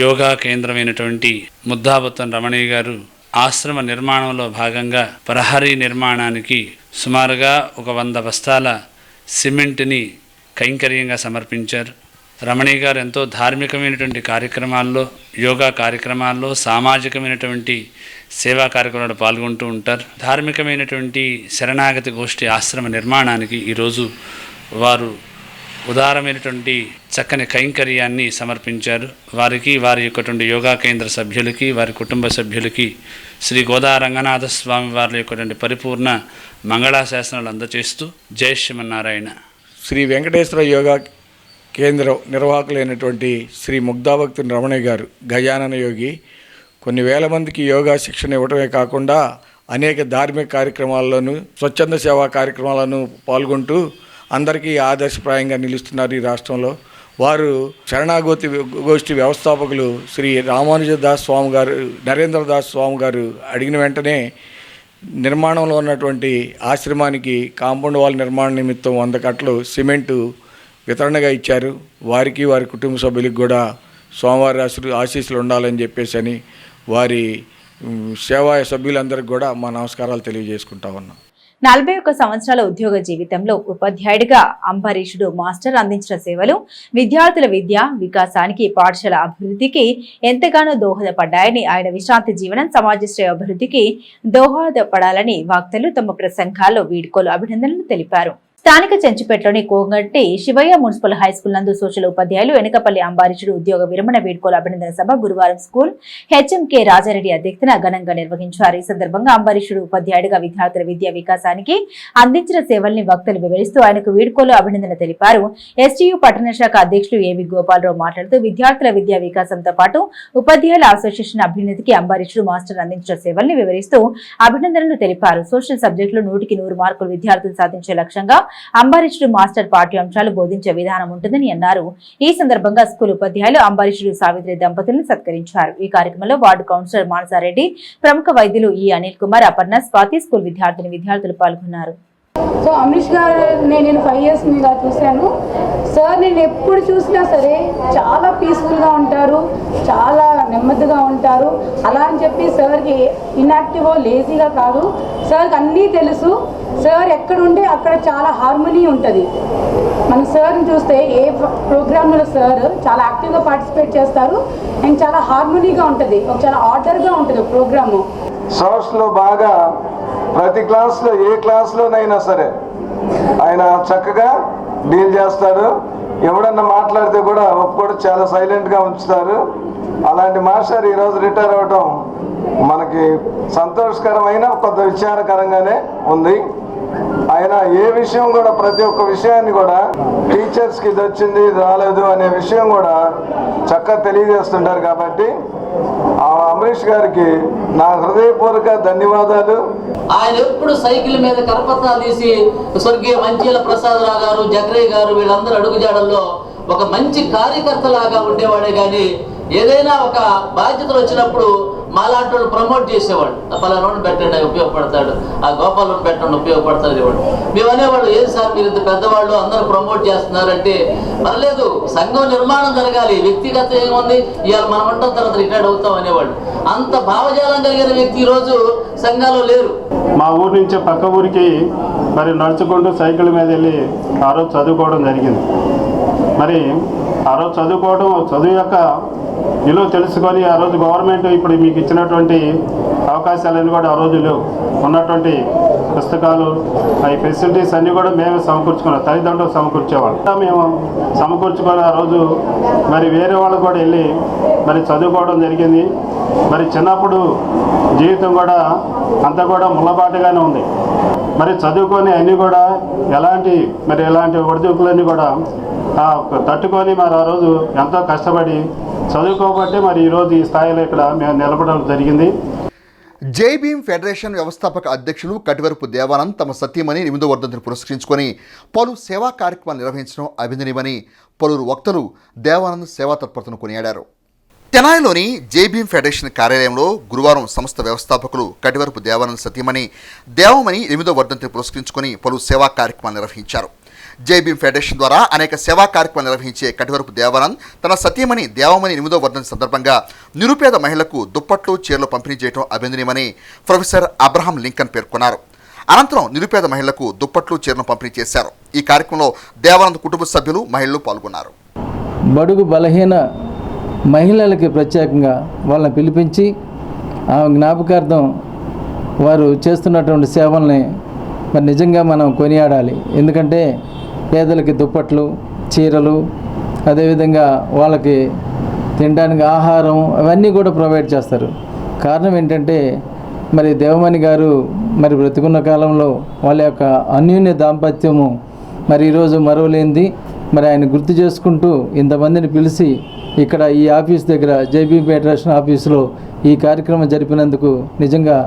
యోగా కేంద్రమైనటువంటి ముద్దాబత్తం రమణయ్య గారు ఆశ్రమ నిర్మాణంలో భాగంగా ప్రహరీ నిర్మాణానికి సుమారుగా ఒక 100 బస్తాల సిమెంట్ని కైంకర్యంగా సమర్పించారు. రమణయ్య గారు ఎంతో ధార్మికమైనటువంటి కార్యక్రమాల్లో, యోగా కార్యక్రమాల్లో, సామాజికమైనటువంటి సేవా కార్యక్రమాల్లో పాల్గొంటూ ఉంటారు. ధార్మికమైనటువంటి శరణాగతి గోష్ఠి ఆశ్రమ నిర్మాణానికి ఈరోజు వారు ఉదారమైనటువంటి చక్కని కైంకర్యాన్ని సమర్పించారు. వారికి, వారి యొక్క యోగా కేంద్ర సభ్యులకి, వారి కుటుంబ సభ్యులకి శ్రీ గోదా రంగనాథ స్వామి వారి యొక్క పరిపూర్ణ మంగళాశాసనాలు అందజేస్తూ జై శ్రీమన్నారాయణ. శ్రీ వెంకటేశ్వర యోగా కేంద్రం నిర్వాహకులైనటువంటి శ్రీ ముగ్ధాభక్తి రమణయ్య గారు గజానన యోగి కొన్ని వేల మందికి యోగా శిక్షణ ఇవ్వడమే కాకుండా అనేక ధార్మిక కార్యక్రమాల్లోనూ స్వచ్ఛంద సేవా కార్యక్రమాలను పాల్గొంటూ అందరికీ ఆదర్శప్రాయంగా నిలుస్తున్నారు ఈ రాష్ట్రంలో. వారు శరణాగతి గోష్ఠి వ్యవస్థాపకులు శ్రీ రామానుజదాస్ స్వామి గారు, నరేంద్రదాస్ స్వామి గారు అడిగిన వెంటనే నిర్మాణంలో ఉన్నటువంటి ఆశ్రమానికి కాంపౌండ్ వాల్ నిర్మాణ నిమిత్తం 100 కట్టలు సిమెంటు వితరణగా ఇచ్చారు. వారికి వారి కుటుంబ సభ్యులకు కూడా స్వామివారి ఆశీస్సులు ఉండాలని చెప్పేసి అని వారి సేవా సభ్యులందరికీ కూడా మా నమస్కారాలు తెలియజేసుకుంటా ఉన్నాం. 41 సంవత్సరాల ఉద్యోగ జీవితంలో ఉపాధ్యాయుడిగా అంబరీషుడు మాస్టర్ అందించిన సేవలు విద్యార్థుల విద్య వికాసానికి, పాఠశాల అభివృద్ధికి ఎంతగానో దోహదపడ్డాయని, ఆయన విశ్రాంతి జీవనం సమాజశ్రేయ అభివృద్ధికి దోహదపడాలని వక్తలు తమ ప్రసంగాల్లో వీడ్కోలు అభినందనలు తెలిపారు. స్థానిక చెంచుపేటలోని కోంగట్టి శివయ్య మున్సిపల్ హైస్కూల్ నందు సోషల్ ఉపాధ్యాయులు వెనకపల్లి అంబారీషుడు ఉద్యోగ విరమణ వీడ్కోలు అభినందన సభ గురువారం స్కూల్ హెచ్ఎంకే రాజారెడ్డి అధ్యక్షతన ఘనంగా నిర్వహించారు. ఈ సందర్భంగా అంబారీషుడు ఉపాధ్యాయుడిగా విద్యార్థుల విద్యా వికాసానికి అందించిన సేవల్ని వక్తలు వివరిస్తూ ఆయనకు వీడ్కోలు అభినందన తెలిపారు. ఎస్టీయూ పట్టణ శాఖ అధ్యక్షులు ఏవి గోపాలరావు మాట్లాడుతూ విద్యార్థుల విద్యా వికాసంతో పాటు ఉపాధ్యాయుల అసోసియేషన్ అభ్యున్నతికి అంబారీషుడు మాస్టర్ అందించిన సేవల్ని వివరిస్తూ అభినందనలు తెలిపారు. సోషల్ సబ్జెక్టులో 100కి 100 మార్కులు విద్యార్థులు సాధించే లక్ష్యంగా అంబారీషుడు మాస్టర్ పాఠ్యాంశాలు బోధించే విధానం ఉంటుందని అన్నారు. ఈ సందర్భంగా స్కూల్ ఉపాధ్యాయులు అంబారీషుడు సావిత్రి దంపతులను సత్కరించారు. ఈ కార్యక్రమంలో వార్డు కౌన్సిలర్ మానసారెడ్డి, ప్రముఖ వైద్యులు ఈ అనిల్ కుమార్, అపర్ణ, స్వాతి, స్కూల్ విద్యార్థులు పాల్గొన్నారు. సో అమరీష్ గారిని నేను 5 ఇయర్స్ మీద చూశాను. సార్ నేను ఎప్పుడు చూసినా సరే చాలా పీస్ఫుల్గా ఉంటారు, చాలా నెమ్మదిగా ఉంటారు. అలా అని చెప్పి సార్కి ఇన్యాక్టివ్ లేజీగా కాదు, సార్కి అన్నీ తెలుసు. సార్ ఎక్కడుంటే అక్కడ చాలా హార్మనీ ఉంటుంది. మన సార్ని చూస్తే ఏ ప్రోగ్రాంలో సార్ చాలా యాక్టివ్గా పార్టిసిపేట్ చేస్తారు అండ్ చాలా హార్మనీగా ఉంటుంది, చాలా ఆర్డర్గా ఉంటుంది ప్రోగ్రాము. సోర్స్లో బాగా ప్రతి క్లాస్లో ఏ క్లాస్లోనైనా సరే ఆయన చక్కగా డీల్ చేస్తాడు. ఎవడన్నా మాట్లాడితే కూడా ఒప్పుకోడు, చాలా సైలెంట్గా ఉంచుతారు. అలాంటి మాస్టర్ ఈరోజు రిటైర్ అవ్వటం మనకి సంతోషకరమైన కొంత విచారకరంగానే ఉంది. ఆయన ఏ విషయం కూడా ప్రతి ఒక్క విషయాన్ని కూడా టీచర్స్కి ఇది వచ్చింది ఇది రాలేదు అనే విషయం కూడా చక్కగా తెలియజేస్తుంటారు. కాబట్టి అమరీష్ గారికి నా హృదయపూర్వక ధన్యవాదాలు. ఆయన ఎప్పుడు సైకిల్ మీద కరపత్రాలు తీసి స్వర్గీయ మంచిల ప్రసాదరావు గారు, జగ్రయ్య గారు వీళ్ళందరూ అడుగుజాడల్లో ఒక మంచి కార్యకర్త లాగా ఉండేవాడే కానీ ఏదైనా ఒక బాధ్యతలు వచ్చినప్పుడు మాలాంటి వాళ్ళు ప్రమోట్ చేసేవాడు. పలానా పెట్టండి ఉపయోగపడతాడు, ఆ గోపాలను పెట్టండి ఉపయోగపడతాడు ఇవాడు. మేము అనేవాడు ఏది సార్ మీరు ఇంత పెద్దవాళ్ళు అందరూ ప్రమోట్ చేస్తున్నారంటే పర్లేదు, సంఘం నిర్మాణం జరగాలి, వ్యక్తిగత ఏముంది ఇవాళ మనం ఉంటాం తర్వాత రిటైర్డ్ అవుతాం అనేవాడు. అంత భావజాలం కలిగిన వ్యక్తి ఈరోజు సంఘాల్లో లేరు. మా ఊరి నుంచి పక్క ఊరికి మరి నడుచుకుంటూ సైకిల్ మీద వెళ్ళి ఆ రోజు చదువుకోవడం జరిగింది. మరి ఆ రోజు చదువు యొక్క విలువ తెలుసుకొని ఆ రోజు గవర్నమెంట్ ఇప్పుడు మీకు ఇచ్చినటువంటి అవకాశాలన్నీ కూడా ఆ రోజు లేవు. ఉన్నటువంటి పుస్తకాలు ఈ ఫెసిలిటీస్ అన్నీ కూడా మేమే సమకూర్చుకున్నాం, తల్లిదండ్రులు సమకూర్చేవాళ్ళు. మేము సమకూర్చుకొని ఆ రోజు మరి వేరే వాళ్ళు కూడా వెళ్ళి మరి చదువుకోవడం జరిగింది. మరి చిన్నప్పుడు జీవితం కూడా అంతా కూడా ముళ్ళబాటుగానే ఉంది. మరి చదువుకొని అన్నీ కూడా ఎలాంటి ఒడిదుడుకులన్నీ కూడా తట్టుకొని మరి ఆ రోజు ఎంతో కష్టపడి చదువుకోబట్టి మరి ఈరోజు ఈ స్థాయిలో ఇక్కడ మేము నిలబడడం జరిగింది. జై భీమ్ ఫెడరేషన్ వ్యవస్థాపక అధ్యక్షులు కటివరపు దేవానంద్ తమ సతీమణి 8వ వర్ధంతిని పురస్కరించుకొని పలు సేవా కార్యక్రమాలు నిర్వహించడం అభినందనీయమని పలువురు వక్తలు దేవానంద్ సేవా తత్పరతను కొనియాడారు. తెనాలిలోని జై భీమ్ ఫెడరేషన్ కార్యాలయంలో గురువారం సంస్థ వ్యవస్థాపకులు కటివరపు దేవానంద్ సతీమణి దేవమణి 8వ వర్ధంతిని పురస్కరించుకొని పలు సేవా కార్యక్రమాలు నిర్వహించారు. జై భీమ్ ఫెడరేషన్ ద్వారా అనేక సేవా కార్యక్రమాలు నిర్వహించే కటివరపు దేవానంద్ తన సతీమణి దేవమణి 8వ వర్ధంతి సందర్భంగా నిరుపేద మహిళలకు దుప్పట్లు, చీరలు పంపిణీ చేయడం అభినందనీయమని ప్రొఫెసర్ అబ్రహాం లింకన్ పేర్కొన్నారు. అనంతరం నిరుపేద మహిళలకు దుప్పట్లు, చీరలను పంపిణీ చేశారు. ఈ కార్యక్రమంలో దేవానంద్ కుటుంబ సభ్యులు, మహిళలు పాల్గొన్నారు. బడుగు బలహీన మహిళలకి ప్రత్యేకంగా వాళ్ళని పిలిపించి ఆ జ్ఞాపకార్థం వారు చేస్తున్నటువంటి సేవల్ని మరి నిజంగా మనం కొనియాడాలి. ఎందుకంటే పేదలకి దుప్పట్లు, చీరలు, అదేవిధంగా వాళ్ళకి తినడానికి ఆహారం అవన్నీ కూడా ప్రొవైడ్ చేస్తారు. కారణం ఏంటంటే మరి దేవమణి గారు మరి బ్రతికున్న కాలంలో వాళ్ళ యొక్క అన్యోన్య దాంపత్యము మరి ఈరోజు మరువలేనిది. మరి ఆయన గుర్తు చేసుకుంటూ ఇంతమందిని పిలిచి ఇక్కడ ఈ ఆఫీస్ దగ్గర జేబీ ఫెడరేషన్ ఆఫీసులో ఈ కార్యక్రమం జరిపినందుకు నిజంగా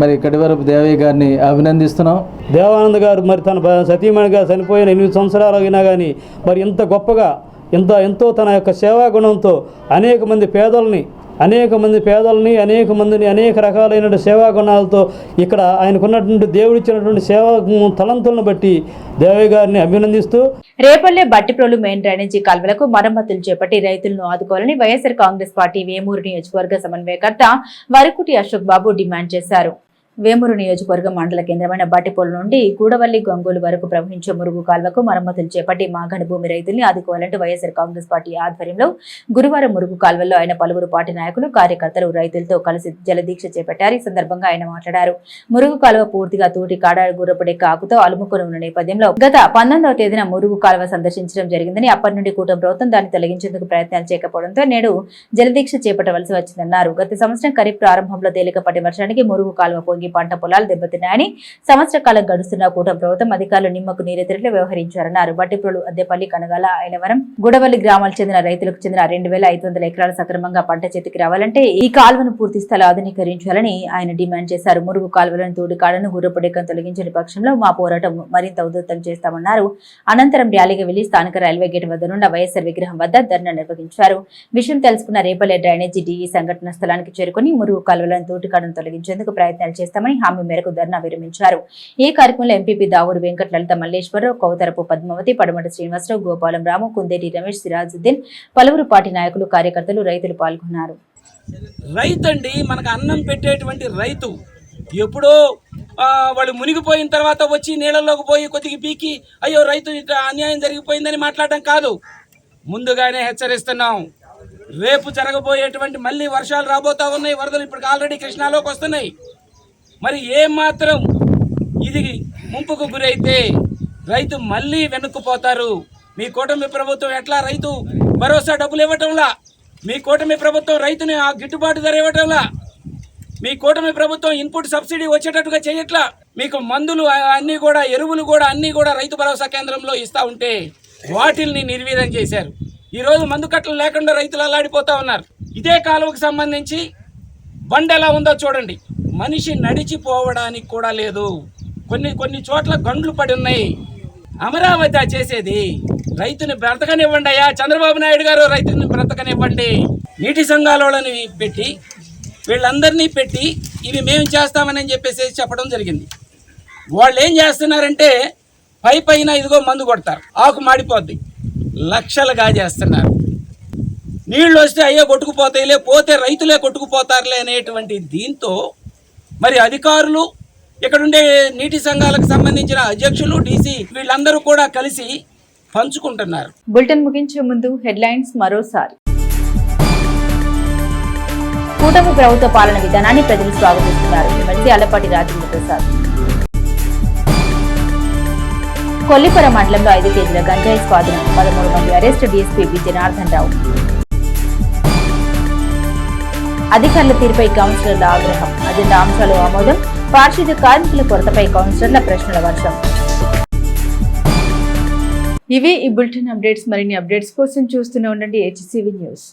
మరి కడివరపు దేవయ్య గారిని అభినందిస్తున్నాం. దేవానంద్ గారు మరి తన సతీమణిగా చనిపోయిన 8 సంవత్సరాలు అయినా కానీ మరి ఇంత గొప్పగా ఎంతో తన యొక్క సేవా గుణంతో అనేక మంది పేదల్ని అనేక మందిని అనేక రకాలైన సేవా గుణాలతో ఇక్కడ ఆయనకున్నటువంటి దేవుడిచ్చినటువంటి సేవా తలంతులను బట్టి దేవయ్య గారిని అభినందిస్తూ రేపల్లె బట్టిప్రోలు మెయిన్ డ్రైనేజీ కాల్వలకు మరమ్మతులు చేపట్టి రైతులను ఆదుకోవాలని వైఎస్ఆర్ కాంగ్రెస్ పార్టీ వేమూరు నియోజకవర్గ సమన్వయకర్త వరకుటి అశోక్ బాబు డిమాండ్ చేశారు. వేమూరు నియోజకవర్గ మండల కేంద్రమైన బట్టిపోలు నుండి గూడవల్లి గంగోలు వరకు ప్రవహించే మురుగు కాల్వకు మరమ్మతులు చేపట్టి మాగండి భూమి రైతుల్ని ఆదుకోవాలంటూ వైఎస్ఆర్ కాంగ్రెస్ పార్టీ ఆధ్వర్యంలో గురువారం మురుగు కాల్వల్లో ఆయన పలువురు పార్టీ నాయకులు కార్యకర్తలు రైతులతో కలిసి జలదీక్ష చేపట్టారు. ఈ సందర్భంగా ఆయన మాట్లాడారు. మురుగు కాలువ పూర్తిగా తూటి కాడ గుర్రపడెక్క ఆకుతో అలుముకొని ఉన్న నేపథ్యంలో గత 19వ తేదీన మురుగు కాలువ సందర్శించడం జరిగిందని, అప్పటి నుండి కూటమి ప్రభుత్వం దాన్ని తొలగించేందుకు ప్రయత్నాలు చేయకపోవడంతో నేడు జలదీక్ష చేపట్టవలసి వచ్చిందన్నారు. గత సంవత్సరం ఖరీఫ్ ప్రారంభంలో తేలికపాటి వర్షానికి మురుగు కాలువ పొంగి పంట పొలాలు దెబ్బతిన్నాయని, సంవత్సర కాలం గడుస్తున్న కూటమి ప్రభుత్వం అధికారులు నిమ్మకు నీరెత్తినట్లు వ్యవహరించారన్నారు. బట్టిప్రోలు, అద్దెపల్లి, కనగాల, ఐనవరం, గుడవల్లి గ్రామాలకు చెందిన రైతులకు చెందిన 2500 ఎకరాల సక్రమంగా పంట చేతికి రావాలంటే ఈ కాల్వను పూర్తి స్థాయి ఆధునీకరించాలని ఆయన డిమాండ్ చేశారు. మురుగు కాల్వలను తోడి కాడను గుర్రపొడెక్కను తొలగించని పక్షంలో మా పోరాటం మరింత ఉధృతం చేస్తామన్నారు. అనంతరం ర్యాలీగా వెళ్లి స్థానిక రైల్వే గేట్ వద్ద నుండి వైఎస్ఆర్ విగ్రహం వద్ద ధర్నా నిర్వహించారు. విషయం తెలుసుకున్న రేపల్లె డ్రైనేజీ డీఈ సంఘటన స్థలానికి చేరుకుని మురుగు కాల్వలను తోటి కాడను తొలగించేందుకు ప్రయత్నాలు చేస్తామని హామీ మేరకు ధర్నా విరమించారు. ఈ కార్యక్రమంలో ఎంపీపీ దావూరు వెంకట, లలిత మల్లేశ్వరరావు, కౌతరపు పద్మావతి, పడమటి శ్రీనివాసరావు, గోపాలం రాము, కుందేటి రమేష్, సిరాజుద్దీన్, పలువురు పార్టీ నాయకులు, కార్యకర్తలు, రైతులు పాల్గొన్నారు. రైతండి మనకు అన్నం పెట్టేటువంటి రైతు ఎప్పుడో వాళ్ళు మునిగిపోయిన తర్వాత వచ్చి నీళ్ళలోకి పోయి కొద్దిగా పీకి అయ్యో రైతు అన్యాయం జరిగిపోయిందని మాట్లాడడం కాదు. ముందుగానే హెచ్చరిస్తున్నాం. రేపు జరగబోయేటువంటి మళ్ళీ వర్షాలు రాబోతా ఉన్నాయి. వరదలు ఇప్పుడు ఆల్రెడీ కృష్ణాలోకి వస్తున్నాయి. మరి ఏమాత్రం ఇది ముంపుకు గురైతే రైతు మళ్ళీ వెనుక్కుపోతారు. మీ కూటమి ప్రభుత్వం ఎట్లా రైతు భరోసా డబ్బులు ఇవ్వటంలా, మీ కూటమి ప్రభుత్వం రైతుని ఆ గిట్టుబాటు ధర ఇవ్వటంలా, మీ కూటమి ప్రభుత్వం ఇన్పుట్ సబ్సిడీ వచ్చేటట్టుగా చేయట్లా, మీకు మందులు అన్నీ కూడా ఎరువులు కూడా అన్నీ కూడా రైతు భరోసా కేంద్రంలో ఇస్తూ ఉంటే వాటిల్ని నిర్వీర్యం చేశారు. ఈరోజు మందు కట్టలు లేకుండా రైతులు అల్లాడిపోతూ ఉన్నారు. ఇదే కాలువకు సంబంధించి బండ్ ఎలా ఉందో చూడండి. మనిషి నడిచిపోవడానికి కూడా లేదు. కొన్ని చోట్ల గండ్లు పడి ఉన్నాయి. అమరావతి చేసేది రైతుని బ్రతకనివ్వండి అయ్యా. చంద్రబాబు నాయుడు గారు రైతుని బ్రతకనివ్వండి. నీటి సంఘాలని పెట్టి వీళ్ళందరినీ పెట్టి ఇవి మేము చేస్తామని చెప్పేసి చెప్పడం జరిగింది. వాళ్ళు ఏం చేస్తున్నారంటే పైన ఇదిగో మందు కొడతారు, ఆకు మాడిపోద్ది, లక్షలుగా చేస్తున్నారు. నీళ్ళు వస్తే అయ్యో కొట్టుకుపోతాయిలే, పోతే రైతులే కొట్టుకుపోతారులే అనేటువంటి దీంతో మరి అధికారులు, ఇక్కడుండే నీటి సంఘాలకు సంబంధించిన అధ్యక్షులు, డీసీ వీళ్ళందరూ కూడా కలిసి పంచుకుంటున్నారు. బులెటిన్ ముగించే ముందు హెడ్లైన్స్ మరోసారి. కూటమి ప్రభుత్వ పాలన విధానాన్ని ప్రజలు స్వాగతిస్తున్నారు. ఎమ్మెల్సీ అల్లపాటి రాజేంద్ర ప్రసాద్. కొల్లిపర మండలంలో 5 కేజీల గంజాయి స్వాధీనం, 13 మంది arrest, DSP B Janardhan Rao. అధికారుల తీరుపై కౌన్సిలర్ల ఆగ్రహం, అజెండా అంశాలు ఆమోదం, పారిశుద్ధ్య కార్మికుల కొరతపై కౌన్సిలర్ల ప్రశ్నల వర్షం. ఇవి ఈ బులెటిన్ అప్డేట్స్. మరిన్ని అప్డేట్స్ కోసం చూస్తూనే ఉండండి HCV న్యూస్.